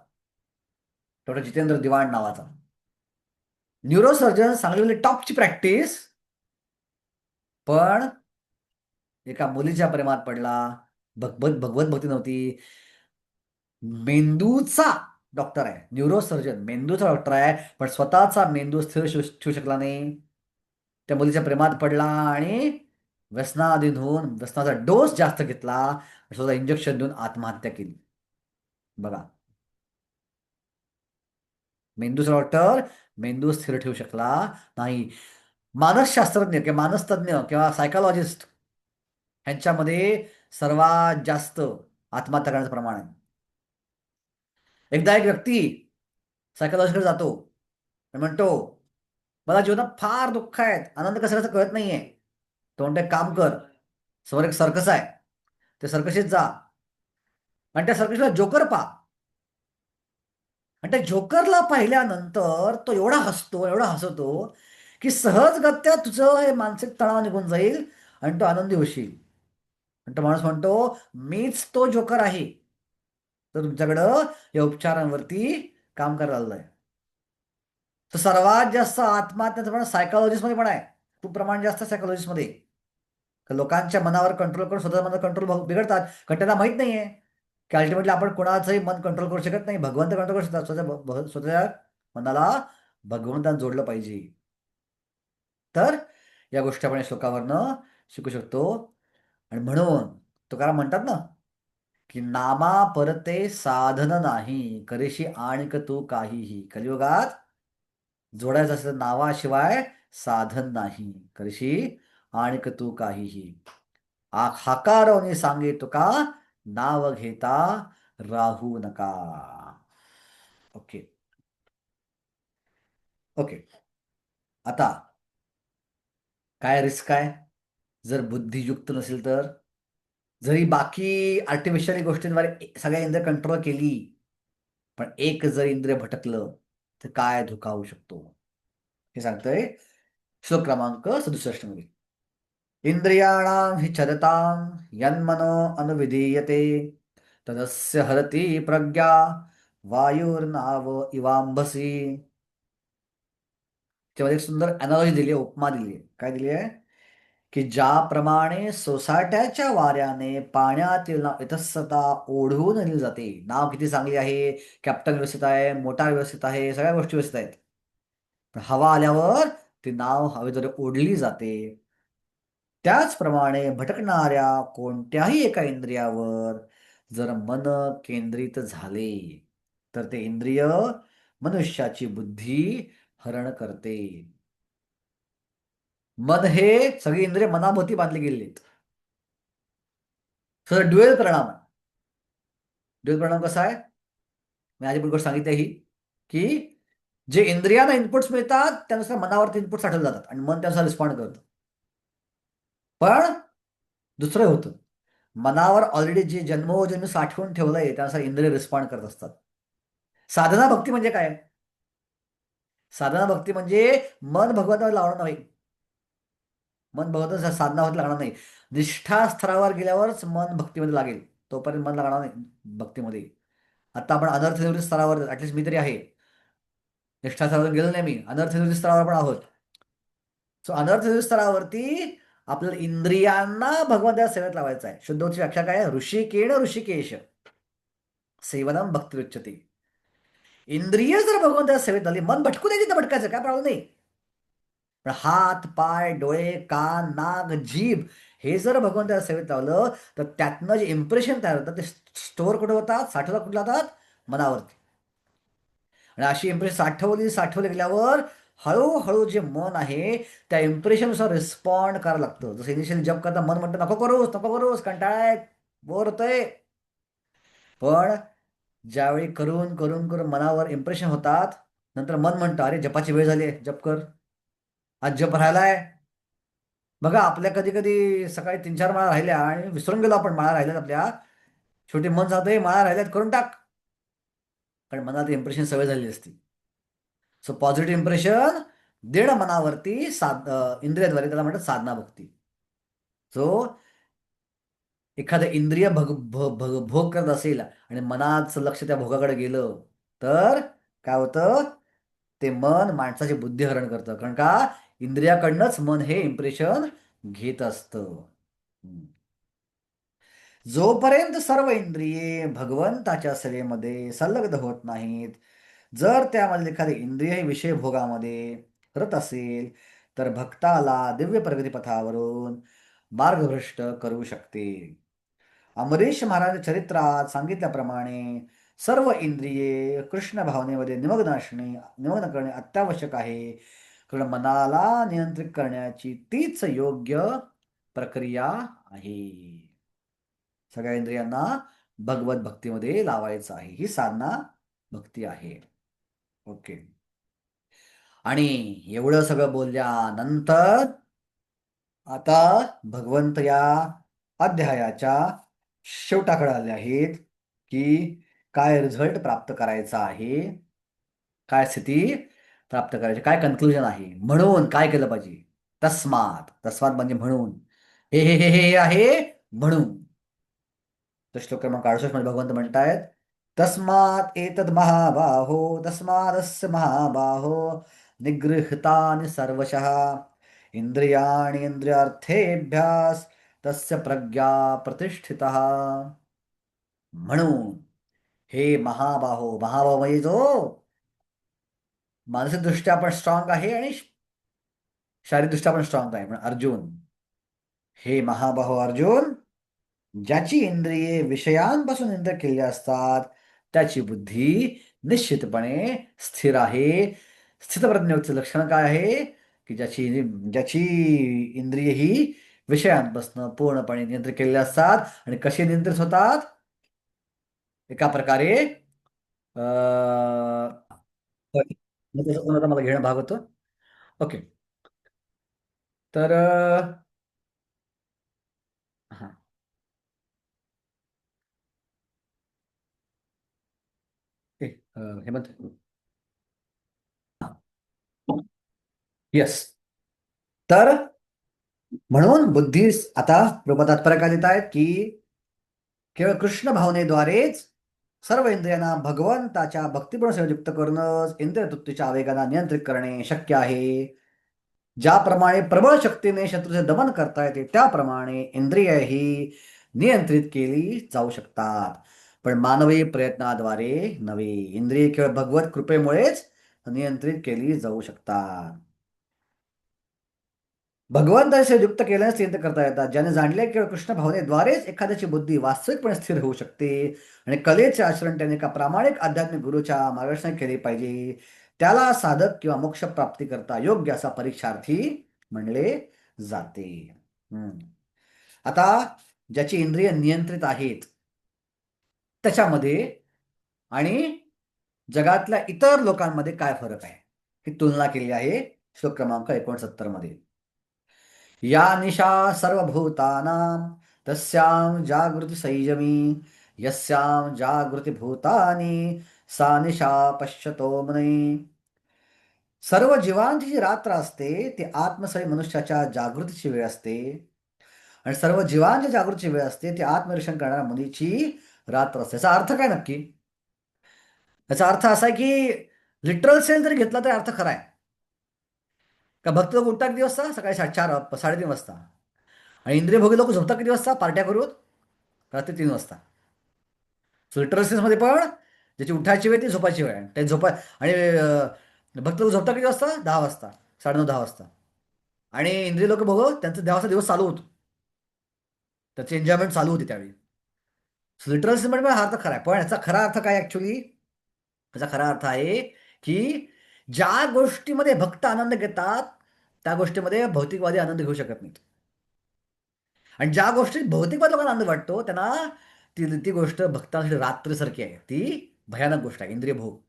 डॉक्टर जितेंद्र दिवाण नावाचा. न्यूरोसर्जन सांगलीमध्ये टॉपची प्रॅक्टिस, पण एका मुलीच्या प्रेमात पडला. भगवत भगवत भक्ती नव्हती. मेंदूचा डॉक्टर आहे, न्यूरोसर्जन मेंदूचा डॉक्टर आहे, पण स्वतःचा मेंदू स्थिर ठेवू शकला नाही. त्या मुलीच्या प्रेमात पडला आणि व्यसनाधीन होऊन व्यसनाचा डोस जास्त घेतला, स्वतः इंजेक्शन देऊन आत्महत्या केली. बघा, मेंदूचा डॉक्टर मेंदू स्थिर ठेवू शकला नाही. मानसशास्त्रज्ञ किंवा मानसतज्ञ किंवा सायकोलॉजिस्ट ह्यांच्यामध्ये सर्वात जास्त आत्महत्या करण्याचं प्रमाण आहे. एकदा एक व्यक्ती सायकोलॉजिस्टकडे जातो आणि म्हणतो, मला जीवनात फार दुःख आहेत, आनंद कसं कसं कळत नाहीये. तो म्हणतो, एक काम कर, समोर एक सर्कस आहे, त्या सर्कशीत जा आणि त्या सर्कसला जोकर पहा. आणि त्या जोकरला पाहिल्यानंतर तो एवढा हसतो, एवढा हसतो, की सहजगत्या तुझं हे मानसिक तणाव निघून जाईल आणि तो आनंदी होशील. आणि तो माणूस म्हणतो, मीच तो जोकर आहे, तर तुमच्याकडं या उपचारांवरती काम करायला आलोय. तर सर्वात जास्त आत्महत्याचं प्रमाण सायकोलॉजिस्टमध्ये पण आहे. खूप प्रमाण जास्त सायकोलॉजिस्टमध्ये. लोकांच्या मनावर कंट्रोल करून स्वतःचं मन कंट्रोल बिघडतात, कारण त्यांना माहित नाहीये की अल्टिमेटली आपण कोणाचंही मन कंट्रोल करू शकत नाही. भगवंत कंट्रोल करू शकतात. स्वतःच्या मनाला भगवंतानं जोडलं पाहिजे. तर या गोष्टी आपण या श्लोकावरनं शिकू शकतो. आणि म्हणून तुकाराम म्हणतात ना, की नामा परते साधन नाही, करेशी आणिक तू काहीही. कलियुगात जोडायचं असेल नावाशिवाय साधन नाही, करेशी आणिक तू काहीही. हाकारोनी सांगे तुका, नाव घेता राहू नका. ओके. ओके. आता काय रिस्क आहे जर बुद्धियुक्त नसेल तर? जरी बाकी आर्टिफिशियल गोष्टींद्वारे सगळ्या इंद्रिय कंट्रोल केली, पण एक जर इंद्रिय भटकलं तर काय धोका होऊ शकतो हे सांगतोय श्लोक क्रमांक 67 मध्ये. इंद्रियाणां हि चरतां यन्मनो अनुविधीयते तदस्य हरति प्रज्ञा वायुर्नाव इवांभसी. त्यामध्ये एक सुंदर अनालॉजी दिली आहे, उपमा दिली आहे. काय दिली आहे? की ज्याप्रमाणे सोसाट्याच्या वाऱ्याने पाण्यातील नाव इतस्तता ओढून नेली जाते. नाव किती चांगली आहे, कॅप्टन व्यवस्थित आहे, मोटार व्यवस्थित आहे, सगळ्या गोष्टी व्यवस्थित आहेत, पण हवा आल्यावर ती नाव हवेद्वारे ओढली जाते. त्याचप्रमाणे भटकणाऱ्या कोणत्याही एका इंद्रियावर जर मन केंद्रित झाले तर ते इंद्रिय मनुष्याची बुद्धी हरण करते. मन हे सगळी इंद्रिय मनाभोवती बांधली गेलेली आहेत. ड्युएल परिणाम आहे. ड्युएल परिणाम कसा आहे? मी आधी पण गोष्ट सांगितली ही, की जे इंद्रियांना इनपुट्स मिळतात त्यानुसार मनावरती इनपुट साठवले जातात आणि मन त्यानुसार रिस्पॉन्ड करतं. पण दुसरं होतं, मनावर ऑलरेडी जे जन्मोजन्मी साठवून ठेवलंय त्यानुसार इंद्रिय रिस्पॉन्ड करत असतात. साधना भक्ती म्हणजे काय? साधना भक्ती म्हणजे मन भगवंतावर लावणं नाही. मन भगवंताच्या साधना होत लागणार नाही. निष्ठा स्तरावर गेल्यावरच मन भक्तीमध्ये लागेल, तोपर्यंत मन लागणार नाही भक्तीमध्ये. आता आपण अनर्थ निवृत्ती स्तरावर, ऍटलिस्ट मी तरी आहे. निष्ठा स्तरावर गेलो नाही मी, अनर्थ निवृत्ती स्तरावर पण आहोत. सो अनर्थ निवृत्ती स्तरावरती आपल्याला इंद्रियांना भगवंताच्या सेवेत लावायचं आहे. शुद्धोची व्याख्या काय आहे? ऋषिकेण ऋषिकेश सेवनम भक्ती उच्यते. इंद्रिय जर भगवंताच्या सेवेत आली, मन भटकू द्यायची तर भटकायचं, काय प्रॉब्लेम नाही. पण हात, पाय, डोळे, कान, नाक, जीभ हे जर भगवंताच्या सेवेत लावलं तर त्यातनं जे इम्प्रेशन तयार होतात ते स्टोअर कुठे होतात, साठवला कुठे जातात? मनावरती. आणि अशी इम्प्रेशन साठवली गेल्यावर हळूहळू जे मन आहे त्या इम्प्रेशननुसार रिस्पॉन्ड करायला लागतं. जसं इनिशियल जप करता मन म्हणतं नको करूस नको करूस, कंटाळाय, बोर होतंय. पण ज्यावेळी करून करून करून मनावर इम्प्रेशन होतात, नंतर मन म्हणतं अरे जपाची वेळ झाली आहे, जप कर, आज जप राहिलाय. बघा आपल्या कधी कधी सकाळी 3-4 माळा राहिल्या आणि विसरून गेलो आपण माळा राहिल्यात आपल्या. शेवटी मन सांगतंय माळा राहिल्यात करून टाक, कारण मनात इम्प्रेशन सवय झालेली असते. सो पॉझिटिव्ह इम्प्रेशन देणं मनावरती इंद्रियाद्वारे, त्याला म्हणतात साधना भक्ती. सो एखादं इंद्रिय भोग करत असेल आणि मनाचं लक्ष त्या भोगाकडे गेलं तर काय होतं? ते मन माणसाची बुद्धी हरण करतं, कारण का इंद्रियाकडनंच मन हे इम्प्रेशन घेत असतं. जोपर्यंत सर्व इंद्रिये भगवंताच्या सेवेमध्ये संलग्न होत नाहीत, जर त्यामध्ये एखादे इंद्रिय हे विषय भोगामध्ये करत असेल तर भक्ताला दिव्य प्रगती पथावरून मार्गभ्रष्ट करू शकते. अमरीश महाराज चरित्रात सांगितल्याप्रमाणे सर्व इंद्रिये कृष्ण भावनेमध्ये निमग्न करणे अत्यावश्यक आहे, कारण मनाला नियंत्रित करण्याची तीच योग्य प्रक्रिया आहे. सगळ्या इंद्रियांना भगवत भक्तीमध्ये लावायचं आहे, ही साधना भक्ती आहे. ओके. आणि एवढं सगळं बोलल्यानंतर आता भगवंत या अध्यायाच्या शेवटाकडे आले आहेत, की काय रिझल्ट प्राप्त करायचा आहे, काय स्थिती प्राप्त करायची, काय कन्क्लुजन आहे, म्हणून काय केलं पाहिजे. तस्मात, तस्मात म्हणजे म्हणून, हे आहे म्हणून. तर श्लोक क्रमांक 68 मध्ये भगवंत म्हणतायत, तस्मात एतद महाबाहो, तस्मादस्य महाबाहो निगृहीतानि सर्वशः इंद्रियाणि इंद्रियार्थेभ्यास तस्य प्रज्ञा प्रतिष्ठितः. म्हणून हे महाबाहो, महाबाहो म्हणजे जो मानसिकदृष्ट्या पण स्ट्रॉंग आहे आणि शारीरिकदृष्ट्या पण स्ट्रॉंग आहे, पण अर्जुन, हे महाबाहो अर्जुन, ज्याची इंद्रिये विषयांपासून इंद्रिय केलेली असतात त्याची बुद्धी निश्चितपणे स्थिर आहे. स्थितप्रज्ञेचं लक्षण काय आहे? की ज्याची ज्याची इंद्रिय ही विषयांपासून पूर्णपणे नियंत्रित केलेली असतात. आणि कसे नियंत्रित होतात? एका प्रकारे मला घेणं भाग होतं. ओके. तर हा, हेमंत. येस. तर म्हणून बुद्धी आता प्रबोधात तात्पर्य काय देत आहेत की केवळ कृष्ण भावनेद्वारेच सर्व इंद्रियांना भगवंताच्या भक्तिपूर्ण संयुक्त करूनच इंद्रिय तृप्तीच्या आवेगाला नियंत्रित करणे शक्य आहे. ज्याप्रमाणे प्रबळ शक्तीने शत्रूचे दमन करता येते त्याप्रमाणे इंद्रियही नियंत्रित केली जाऊ शकतात, पण मानवी प्रयत्नाद्वारे नव्हे. इंद्रिय केवळ भगवत कृपेमुळेच नियंत्रित केली जाऊ शकतात. भगवंताशी युक्त केल्याने सिद्ध करता येतात. ज्याने जाणले की कृष्ण भावनेद्वारेच एखाद्याची बुद्धी वास्तविकपणे स्थिर होऊ शकते आणि कलेचे आचरण त्याने एका प्रामाणिक आध्यात्मिक गुरुच्या मार्गदर्शनाने केले पाहिजे, त्याला साधक किंवा मोक्ष प्राप्ती करता योग्य असा परीक्षार्थी म्हणले जाते. हम्म. आता ज्याची इंद्रिय नियंत्रित आहेत त्याच्यामध्ये आणि जगातल्या इतर लोकांमध्ये काय फरक आहे ही तुलना केली आहे श्लोक क्रमांक 69 मध्ये. या निशा सर्वभूतानां तस्यां जागृती संयमी यस्यां जागृती भूतानि सा निशा पश्यतो मुनी. सर्व जीवांची जी रात्र असते ती आत्मसही मनुष्याच्या जागृतीची वेळ असते आणि सर्व जीवांची जागृतीची वेळ असते ती आत्मनिरीक्षण करणाऱ्या मुनीची रात्र असते. याचा अर्थ काय नक्की? याचा अर्थ असा आहे की लिटरल सेन्स जरी घेतला तरी अर्थ खरा आहे का? भक्त लोक उठतात किती वाजता? सकाळी 4:30 वाजता. आणि इंद्रिय भोगी लोक झोपतात किती वाजता? पार्ट्या करून रात्री 3 वाजता. सो लिटरल सेन्समध्ये पण ज्याची उठायची वेळ ती झोपायची वेळ आहे. ते आणि भक्त लोक झोपतात किती वाजता? 10 वाजता, 9:30 10 वाजता. आणि इंद्रिय लोक बघ त्यांचा देवाचा दिवस चालू होतो, त्याची एन्जॉयमेंट चालू होती त्यावेळी. लिटरल सेन्समध्ये हा अर्थ खरा आहे, पण याचा खरा अर्थ काय ऍक्च्युली? याचा खरा अर्थ आहे की ज्या गोष्टीमध्ये भक्त आनंद घेतात त्या गोष्टीमध्ये भौतिकवादी आनंद घेऊ शकत नाहीत. आणि ज्या गोष्टीत भौतिकवादी लोकांना आनंद वाटतो त्यांना ती ती गोष्ट भक्तांसाठी रात्रीसारखी आहे. ती भयानक गोष्ट आहे, इंद्रिय भोग.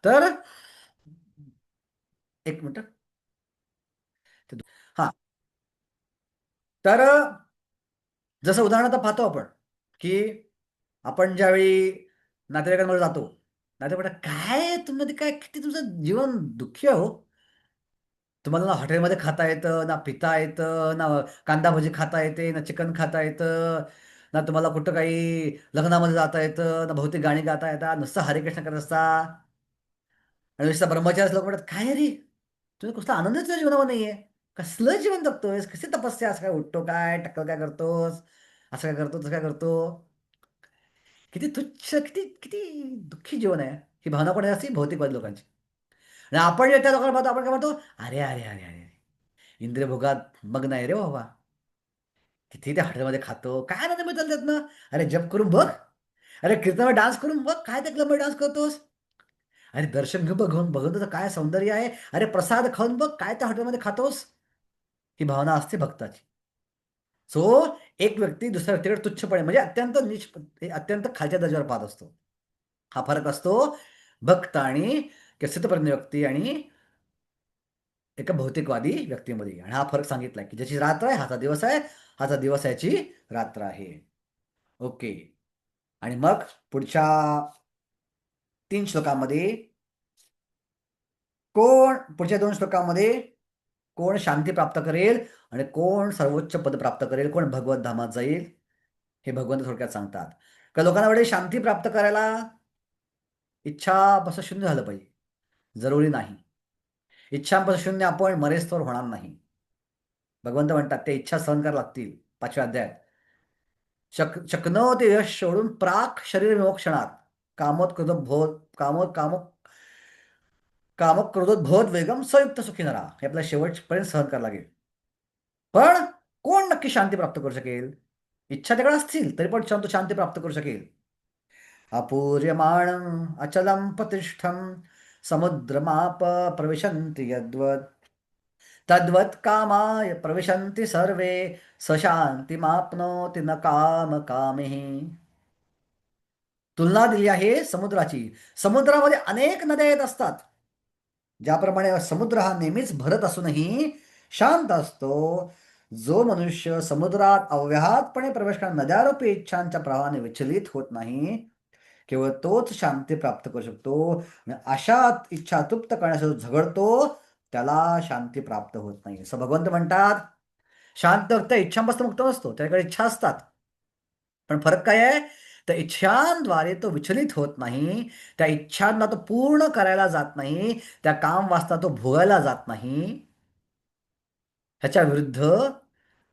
तर एक मिनिट. हा. तर जसं उदाहरणार्थ पाहतो आपण की आपण ज्यावेळी नातेवाईकांमध्ये जातो, नातेवाईक काय तुम्ही काय किती तुमचं जीवन दुःखी आहे हो. तुम्हाला ना हॉटेलमध्ये खाता येतं, ना पिता येतं, ना कांदा भजी खाता येते, ना चिकन खाता येतं, ना तुम्हाला कुठं काही लग्नामध्ये जाता येतं, ना भौतिक गाणी गाता येतात, नुसतं हरिकृष्ण करत असता. आणि नुसतं ब्रह्मचारी लोक म्हणतात काय रे, तुझं कसला आनंदच तुझ्या जीवनावर नाहीये. कसलं जीवन जगतोयस, कशी तपस्या, असं काय उठतो काय, टक्कल काय करतोस, असं काय करतो, तसं काय करतो. किती तुच्छ, किती किती दुःखी जीवन आहे. ही भावना पण असते भौतिकवादी लोकांची. आणि आपण जे त्या लोकांना पाहतो आपण काय म्हणतो, अरे अरे अरे अरे अरे, इंद्रिय भोगात मग्न आहे रे बाबा. किती त्या हॉटेलमध्ये खातो, काय आनंद मिळतो त्यातनं. अरे जप करून बघ, अरे कीर्तनावर डान्स करून बघ, काय त्या क्लबमध्ये डान्स करतोस. अरे दर्शन घेऊन बघून बघून त्याचं काय सौंदर्य आहे. अरे प्रसाद खाऊन बघ, काय त्या हॉटेलमध्ये खातोस. ही भावना असते भक्ताची. सो एक व्यक्ती दुसऱ्या व्यक्तीकडे तुच्छपणे म्हणजे अत्यंत अत्यंत खालच्या दर्जावर पाहत असतो. हा फरक असतो भक्त आणि स्थितप्रज्ञ व्यक्ती आणि एका भौतिकवादी व्यक्तीमध्ये. आणि हा फरक सांगितलाय की ज्याची रात्र आहे हाचा दिवस आहे, हाचा दिवस याची रात्र आहे. ओके. आणि मग पुढच्या 3 श्लोकामध्ये पुढच्या 2 श्लोकामध्ये कोण शांती प्राप्त करेल आणि कोण सर्वोच्च पद प्राप्त करेल, कोण भगवत धामात जाईल, हे भगवंत थोडक्यात सांगतात. का लोकांना वाटेल शांती प्राप्त करायला इच्छापासून शून्य झालं पाहिजे, जरुरी नाही. इच्छांपासून शून्य आपण मरेस्तोवर होणार नाही. भगवंत म्हणतात ते इच्छा सहन करायला लागतील. 5व्या अध्यायात, शक्नो ते यश सोडून प्राक शरीर विमोक्षणात कामोत्कृत कामो कामो कामक्रोधोद्भवत वेगम संयुक्त सुखी नरा, हे आपल्याला शेवटपर्यंत सहन करावं लागेल. पण कोण नक्की शांती प्राप्त करू शकेल? इच्छा तिकडे असतील तरी पण तो शांती प्राप्त करू शकेल. अपूर्यमाणं अचलं प्रतिष्ठं समुद्रमाप प्रविशन्ति यद्वत् तद्वत् कामाय प्रविशन्ति सर्वे स शांतिमाप्नोति न काम कामिः. तुलना दिली आहे समुद्राची. समुद्रामध्ये अनेक नद्या येत असतात. ज्याप्रमाणे समुद्र हा नेहमीच भरत असूनही शांत असतो, जो मनुष्य समुद्रात अव्याहतपणे प्रवेश करणाऱ्या नद्यारूपी इच्छांच्या प्रवाहाने विचलित होत नाही, केवळ तोच शांती प्राप्त करू शकतो. आणि अशा इच्छा तृप्त करण्यासाठी झगडतो, त्याला शांती प्राप्त होत नाही. असं भगवंत म्हणतात. शांत व्यक्त इच्छांपासून मुक्त नसतो, त्याकडे इच्छा असतात. पण फरक काय आहे? त्या इच्छांद्वारे तो विचलित होत नाही, त्या इच्छांना तो पूर्ण करायला जात नाही, त्या काम वासना तो भोगायला जात नाही. ह्याच्या विरुद्ध,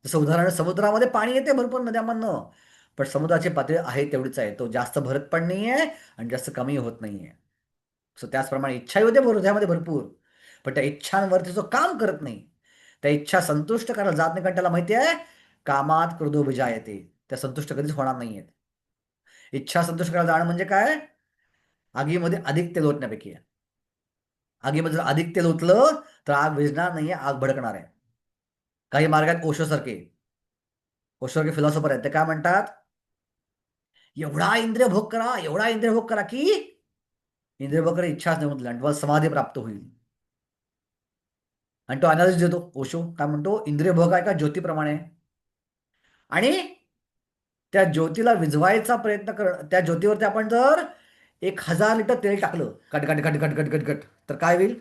जसं उदाहरण, समुद्रामध्ये पाणी येते भरपूर नद्यांमधनं, पण समुद्राची पातळी आहे तेवढीच आहे. तो जास्त भरत पण नाहीये आणि जास्त कमी होत नाहीये. सो त्याचप्रमाणे इच्छाही होते हृदयामध्ये भरपूर, पण त्या इच्छांवरती जो काम करत नाही, त्या इच्छा संतुष्ट करायला जात नाही, कारण त्याला माहिती आहे कामात क्रोधो येते, त्या संतुष्ट कधीच होणार नाहीयेत. इच्छा संतुष्ट करायला जाणं म्हणजे काय? आगीमध्ये अधिक तेल ओतण्यापैकी आहे. आगीमध्ये जर अधिक तेल ओतलं तर आग विझणार नाहीये, आग भडकणार आहे. काही मार्गात ओशोसारखे फिलॉसॉफर आहेत, ते काय म्हणतात? एवढा इंद्रिय भोग करा, एवढा इंद्रिय भोग करा की इंद्रिय भोग करा इच्छाच नाही होत, आणि समाधी प्राप्त होईल. आणि तो अनालिसिस देतो ओशो, काय म्हणतो? इंद्रिय भोग आहे का ज्योतीप्रमाणे, आणि त्या ज्योतीला विझवायचा प्रयत्न कर. त्या ज्योतीवरती आपण जर 1000 लिटर तेल टाकलं, गट गट गट गट गट गट गट, तर काय होईल?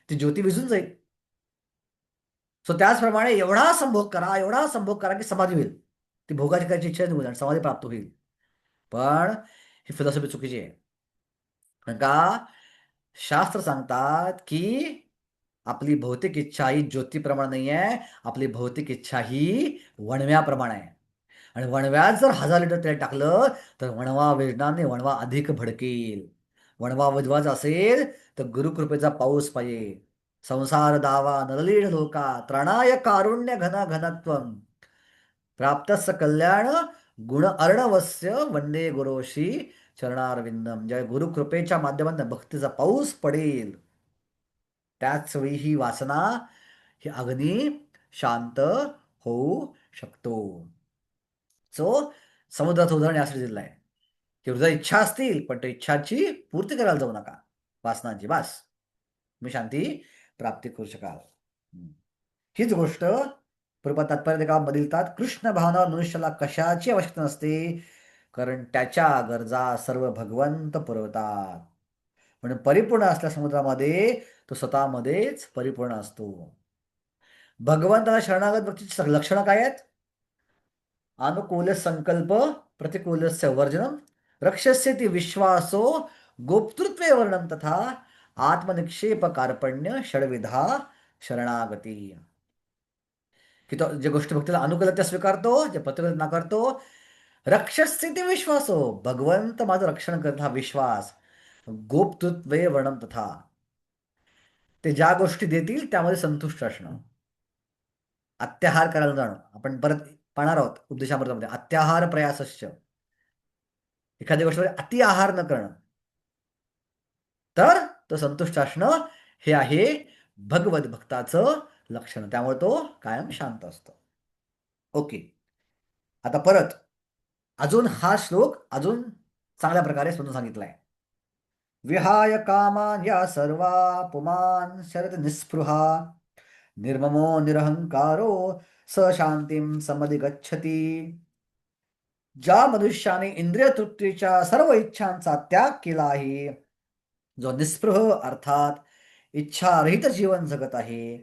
ती ज्योती विझून जाईल. सो त्याचप्रमाणे एवढा संभोग करा, एवढा संभोग करा की समाधी होईल. ती भोगाची करायची इच्छा नाही होईल आणि समाधी प्राप्त होईल. पण ही फिलॉसॉफी चुकीची आहे. कारण का? शास्त्र सांगतात की आपली भौतिक इच्छा ही ज्योतीप्रमाणे नाही आहे, आपली भौतिक इच्छा ही वणव्याप्रमाणे आहे. आणि वणव्यात जर 1000 लिटर तेल टाकलं तर वणवा विझणार नाही, वणवा अधिक भडकेल. वणवा विझवायचा असेल तर गुरुकृपेचा पाऊस पाहिजे. संसार दावा नरलीढ लोका त्रणाय कारुण्य घन घनत्वम प्राप्तस कल्याण गुण अर्णवस्य वंदे गुरोशी चरणारविंदम. ज्या गुरुकृपेच्या माध्यमातून भक्तीचा पाऊस पडेल, त्याच वेळी ही वासना, ही अग्नी शांत होऊ शकतो. सो समुद्राचं उदाहरण यासाठी दिलं आहे की हृदय इच्छा असतील, पण त्या इच्छाची पूर्ती करायला जाऊ नका, वासनांची. बास, तुम्ही शांती प्राप्ती करू शकाल. हीच गोष्ट प्रभुपाद तात्पर्य का बदलतात. कृष्ण भावना मनुष्याला कशाची आवश्यकता नसते, कारण त्याच्या गरजा सर्व भगवंत पुरवतात. म्हणून परिपूर्ण असल्या समुद्रामध्ये तो स्वतःमध्येच परिपूर्ण असतो. भगवंताला शरणागत व्यक्तीची लक्षणं काय आहेत? अनुकूल संकल्प प्रतिकूलस्य वर्जनम रक्षस्य ती विश्वासो गोप्तृत्वे वर्णन तथा आत्मनिक्षेप कार्पण्य षडविधा शरणागती. की तो जे गोष्टी भक्तीला अनुकूल त्या स्वीकारतो, जे प्रतिकूल नाकारतो. रक्षस्य ती विश्वासो, भगवंत माझं रक्षण करत, हा विश्वास. गोप्तृत्वे वर्णन तथा, ते ज्या गोष्टी देतील त्यामध्ये संतुष्ट असणं. अत्याहार करायला जाणं, आपण परत पाहणार आहोत उपदेशामृतामध्ये. अत्याहार प्रयासश्च, एखाद्या गोष्टीवर अति आहार न करणं, तर तो संतुष्ट असणं, हे आहे भगवत भक्ताचं लक्षण. त्यामुळे तो कायम शांत असतो. ओके, आता परत अजून हा श्लोक अजून चांगल्या प्रकारे समजून सांगितलाय. विहाय कामान या सर्वा पुमान शरद निस्पृहा निर्ममो निरहंकारो स शांतीम समधिगच्छति. ज्या मनुष्याने इंद्रिय तृप्तीच्या सर्व इच्छांचा त्याग केला आहे, जो निस्पृह अर्थात इच्छारहित जीवन जगत आहे,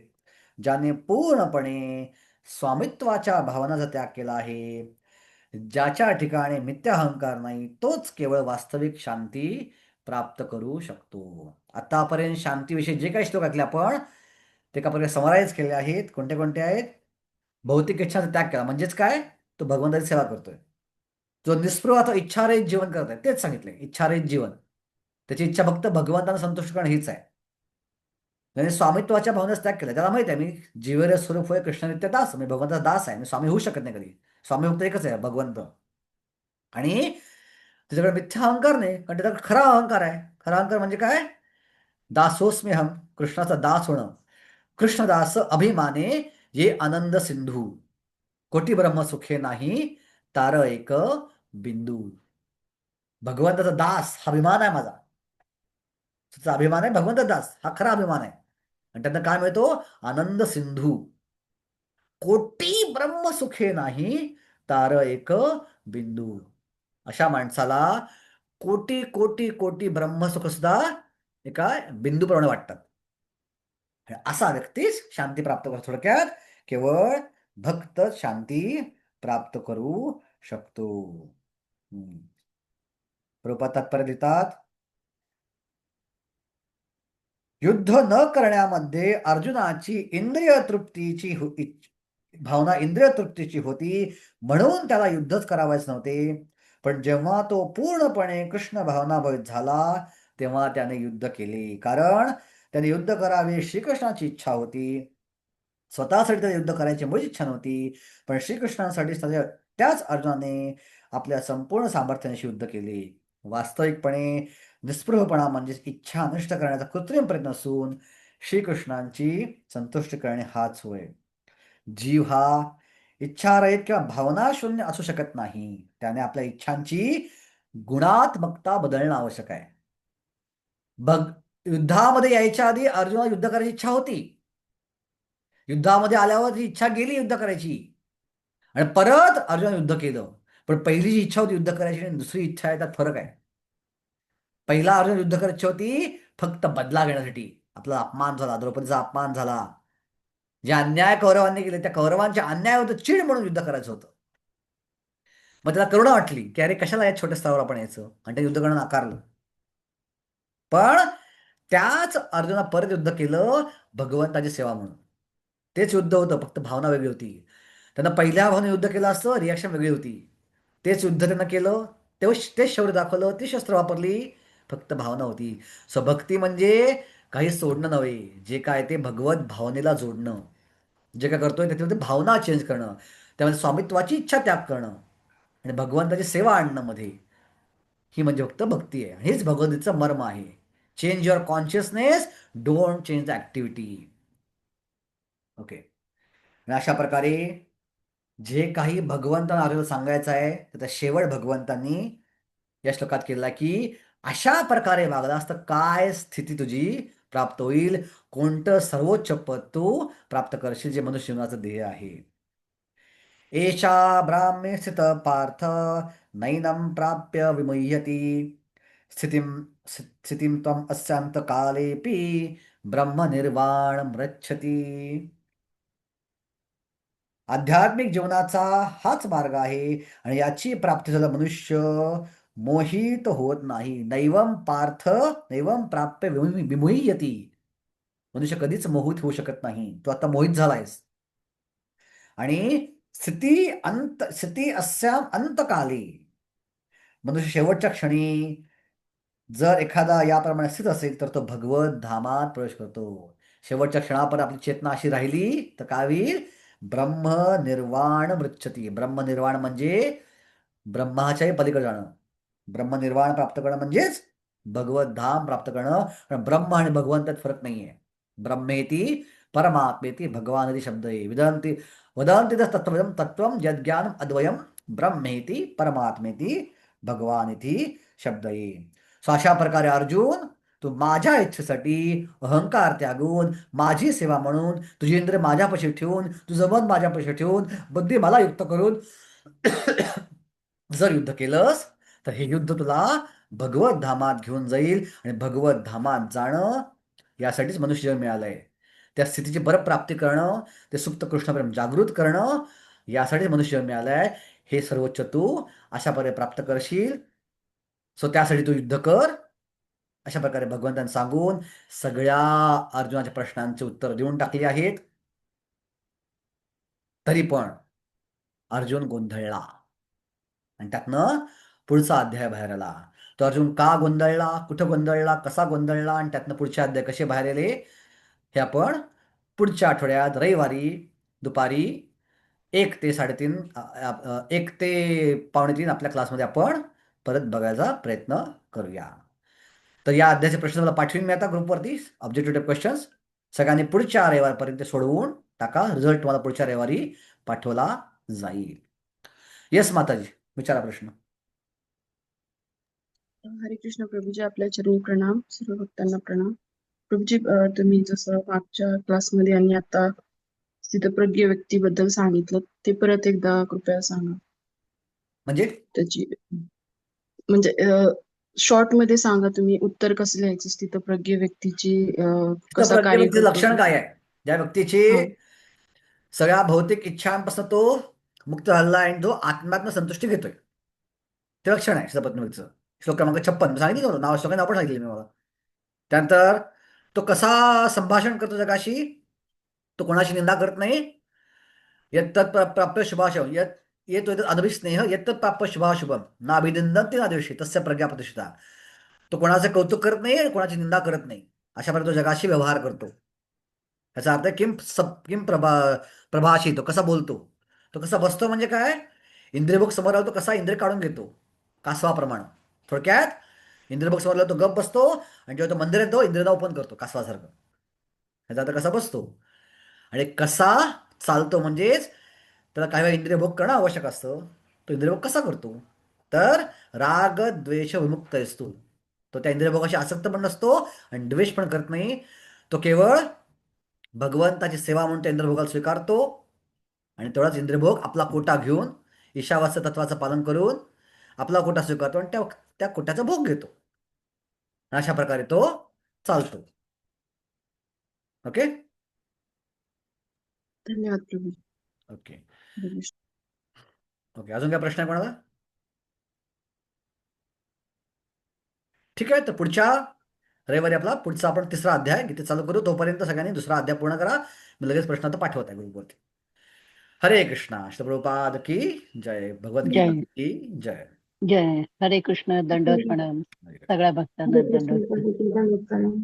ज्याने पूर्णपणे स्वामित्वाच्या भावनाचा त्याग केला आहे, ज्याच्या ठिकाणी मिथ्या अहंकार नाही, तोच केवळ वास्तविक शांती प्राप्त करू शकतो. आतापर्यंत शांतीविषयी जे काही श्लोक ऐकले आपण ते एका प्रकारे समराईज केले आहेत. कोणते कोणते आहेत? भौतिक इच्छांचा त्याग केला म्हणजेच काय? तो भगवंताची सेवा करतोय. जो निस्पृह अथवा इच्छारहित जीवन करत आहे तेच सांगितलंय, इच्छारहित जीवन. त्याची इच्छा फक्त भगवंतांना संतुष्ट करणं हीच आहे. त्याने स्वामित्वाच्या भावनेचा त्याग केला. त्याला माहित आहे मी जीवेर स्वरूप होय कृष्णनित्य दास, मी भगवंताचा दास आहे, मी स्वामी होऊ शकत नाही कधी. स्वामी फक्त एकच आहे, भगवंत. आणि त्याच्याकडे मिथ्या अहंकार नाही, कारण त्याचा खरा अहंकार आहे. खरा अहंकार म्हणजे काय? दासोस्मी हम, कृष्णाचा दास होणं. कृष्णदास अभिमाने ये आनंद सिंधू, कोटी ब्रह्म सुखे नाही तार एक बिंदू. भगवंताचा दास हा अभिमान आहे माझा. त्याचा अभिमान आहे भगवंत दास, हा खरा अभिमान आहे. आणि त्यांना काय मिळतो? आनंद सिंधू. कोटी ब्रह्म सुखे नाही तार एक बिंदू. अशा माणसाला कोटी कोटी कोटी ब्रह्मसुख सुद्धा एका बिंदूप्रमाणे वाटतात. असा व्यक्तीच शांती प्राप्त करतो. थोडक्यात केवळ भक्त शांती प्राप्त करू शकतो. हम्म. प्रभुपाद तात्पर्य देतात, युद्ध न करण्यामध्ये अर्जुनाची इंद्रिय तृप्तीची भावना इंद्रिय तृप्तीची होती, म्हणून त्याला युद्धच करावायच नव्हते. पण जेव्हा तो पूर्णपणे कृष्ण भावनाभरित झाला तेव्हा त्याने युद्ध केले, कारण त्याने युद्ध करावे श्रीकृष्णाची इच्छा होती. स्वतःसाठी त्याला युद्ध करायची मुळीच इच्छा नव्हती, पण श्रीकृष्णांसाठी त्याच अर्जुनाने आपल्या संपूर्ण सामर्थ्याने युद्ध केले. वास्तविकपणे निस्पृहपणा म्हणजे इच्छा नष्ट करण्याचा कृत्रिम प्रयत्न असून श्रीकृष्णांची संतुष्टी करणे हाच होय. जीव हा इच्छारहित किंवा भावनाशून्य असू शकत नाही. त्याने आपल्या इच्छांची गुणात्मकता बदलणं आवश्यक आहे. युद्धामध्ये यायच्या आधी अर्जुनाला युद्ध करायची इच्छा होती. युद्धामध्ये आल्यावर ती इच्छा गेली युद्ध करायची आणि परत अर्जुन युद्ध केलं. पण पहिली जी इच्छा होती युद्ध करायची आणि दुसरी इच्छा आहे त्यात फरक आहे. पहिला अर्जुन युद्ध करायची होती फक्त बदला घेण्यासाठी. आपला अपमान झाला, द्रौपदीचा अपमान झाला, जे अन्याय कौरवांनी केले त्या कौरवांच्या अन्यायावर चीड म्हणून युद्ध करायचं होतं. मग त्याला करुणा वाटली की अरे कशाला या छोट्या स्तरावर आपण यायचं, आणि ते युद्ध करणं नाकारलं. पण त्याच अर्जुना परत युद्ध केलं भगवंताची सेवा म्हणून. तेच युद्ध होतं, फक्त भावना वेगळी होती. त्यांना पहिल्या भावने युद्ध केलं असतं, रिॲक्शन वेगळी होती. तेच युद्ध त्यांना केलं, तेच शौर्य दाखवलं, ती शस्त्र वापरली, फक्त भावना होती. स्वभक्ती म्हणजे काही सोडणं नव्हे, जे काय ते भगवत भावनेला जोडणं. जे काय करतोय त्याच्यामध्ये भावना चेंज करणं, त्यामध्ये स्वामित्वाची इच्छा त्याग करणं आणि भगवंताची सेवा आणणं मध्ये, ही म्हणजे फक्त भक्ती आहे. हेच भगवद्गीतेचं मर्म आहे. Change your consciousness, don't change the activity. Okay. आणि अशा प्रकारे जे काही भगवंतांना आपल्याला सांगायचं आहे त्याचा शेवट भगवंतांनी या श्लोकात केला की अशा प्रकारे वागलास तर काय स्थिती तुझी प्राप्त होईल, कोणतं सर्वोच्च पद तू प्राप्त करशील, जे मनुष्य जीवनाचं ध्येय आहे. एषा ब्राह्मे स्थित पार्थ नैनं प्राप्य विमुह्यति स्थितिं स्थितिं त्वम् अस्यांत कालेपि ब्रह्म निर्वाण मृच्छति. आध्यात्मिक जीवनाचा हाच मार्ग आहे आणि याची प्राप्ती झाला मनुष्य मोहित होत नाही. नैवम पार्थ नैवम प्राप्य विमुह्यति. मनुष्य कधीच मोहित होऊ शकत नाही. तो आता मोहित झालायस. आणि स्थिती अस्याम अंतकाली, मनुष्य शेवटच्या क्षणी जर एखादा याप्रमाणे स्थित असेल तर तो भगवत धामात प्रवेश करतो. शेवटच्या क्षणापर्यंत आपली चेतना अशी राहिली तर काय होईल? ब्रह्मनिर्वाण मृच्छती. ब्रह्मनिर्वाण म्हणजे ब्रह्माच्याही पलीकडे जाणं. ब्रह्मनिर्वाण प्राप्त करणं म्हणजेच भगवत धाम प्राप्त करणं. पण ब्रह्म आणि भगवंतात फरक नाहीये. ब्रह्मेती परमात्मेती भगवानती शब्द आहे. विदंती वदंती तत्त्वं तत्त्वं यज्ञानम अद्वयम ब्रह्मेती परमात्मेती भगवानिती शब्द आहे. सो अशा प्रकारे अर्जुन, तू माझ्या इच्छेसाठी अहंकार त्यागून माझी सेवा म्हणून तुझी इंद्रिय माझ्यापाशी ठेवून तुझं मन माझ्यापाशी ठेवून बुद्धी मला युक्त करून जर युद्ध केलंस तर हे युद्ध तुला भगवत धामात घेऊन जाईल. आणि भगवत धामात जाणं यासाठीच मनुष्य जन्म मिळालंय. त्या स्थितीची प्राप्ती करणं, ते सुप्त कृष्णप्रेम जागृत करणं, यासाठी मनुष्य जन्म मिळालाय. हे सर्वोच्च तू अशा प्रकारे प्राप्त करशील. सो त्यासाठी तू युद्ध कर. अशा प्रकारे भगवंतांनी सांगून सगळ्या अर्जुनाच्या प्रश्नांची उत्तर देऊन टाकली आहेत. तरी पण अर्जुन गोंधळला आणि त्यातनं पुढचा अध्याय बाहेर आला. तो अर्जुन का गोंधळला, कुठं गोंधळला, कसा गोंधळला आणि त्यातनं पुढचे अध्याय कसे बाहेर आले हे आपण पुढच्या आठवड्यात रविवारी दुपारी 1 ते 3:30 1 ते 2:45 आपल्या क्लासमध्ये आपण परत बघायचा प्रयत्न करूया. तर या अध्यायाचे प्रश्न मला पाठवून मी आता ग्रुपवरती ऑब्जेक्टिव्ह क्वेश्चन्स सगळ्यांनी पुढच्या रविवारपर्यंत सोडवून टाका. रिझल्ट तुम्हाला पुढच्या रविवारी पाठवला जाईल. येस माताजी, विचारा प्रश्न. हरे कृष्ण प्रभूजी, आपल्या चरणी प्रणाम. सर्व भक्तांना प्रणाम. प्रभूजी, तुम्ही जसं मागच्या क्लासमध्ये आणि आता स्थितप्रज्ञ व्यक्तीबद्दल सांगितलं ते परत एकदा कृपया सांगा. म्हणजे त्याची म्हणजे शॉर्ट मध्ये सांगा तुम्ही, उत्तर कसं लिहायचं, स्थितप्रज्ञ व्यक्तीची कसा प्रत्येक कार्य व्यक्तीचं करतो लक्षण ते. काय आहे? ज्या व्यक्तीची हा. सगळ्या भौतिक इच्छांपासून तो मुक्त झाला आणि तो आत्म्यातनं संतुष्टी घेतोय, ते लक्षण आहे शिवपत्नीचं. श्लोक क्रमांक 56 सांगितलं होतं, श्लोकांना आपण सांगितलं मी मला. त्यानंतर तो कसा संभाषण करतो जगाशी, तो कोणाशी निंदा करत नाही. यत्तत् प्राप्य शुभाशुभम येतो अनभिस्नेह यत्तत् प्राप्य शुभाशुभम ना अभिनंदन ना दिवशी तस्य प्रज्ञा प्रतिष्ठिता. तो कोणाचं कौतुक करत नाही आणि कोणाची निंदा करत नाही. अशा प्रकारे तो जगाशी व्यवहार करतो. याचा अर्थ किम प्रभाशी, तो कसा बोलतो, तो कसा बसतो म्हणजे काय, इंद्रियभोग समोर आला तो कसा इंद्रिय काढून घेतो कासवाप्रमाणे. थोडक्यात इंद्रियभोग समोर आला तो गप बसतो आणि जेव्हा तो मंदिर येतो इंद्रियदा ओपन करतो कासवासारखं. ह्याचा अर्थ कसा बसतो आणि कसा चालतो, म्हणजेच त्याला काही वेळा इंद्रियभोग करणं आवश्यक असतं. तो इंद्रियभोग कसा करतो, तर राग द्वेष विमुक्त असतो. तो त्या इंद्रियभोगाशी आसक्त पण नसतो आणि द्वेष पण करत नाही. तो केवळ भगवंताची सेवा म्हणून त्या इंद्रभोगाला स्वीकारतो आणि तेवढाच इंद्रभोग आपला कोटा घेऊन ईशावास्य तत्वाचं पालन करून आपला कोटा स्वीकारतो आणि त्या त्या कोट्याचा भोग घेतो. अशा प्रकारे तो चालतो. ओके धन्यवाद प्रभूजी. ओके हरे कृष्ण. ओके अजून काय प्रश्न आहे कोणाला? ठीक आहे, तर पुढच्या रविवारी आपला पुढचा आपण 3रा अध्याय इथे चालू करू. तोपर्यंत सगळ्यांनी 2रा अध्याय पूर्ण करा. मी लगेच प्रश्न आता पाठवत आहे ग्रुपवरती. हरे कृष्णा. श्री प्रभुपाद की जय. भगवद्गीता जय की जय. जय. हरे कृष्ण. दंडवत प्रणाम. सगळ्या भक्तांना हरे दंडवत कृष्ण प्रणाम. प्रभूजी, धन्यवाद.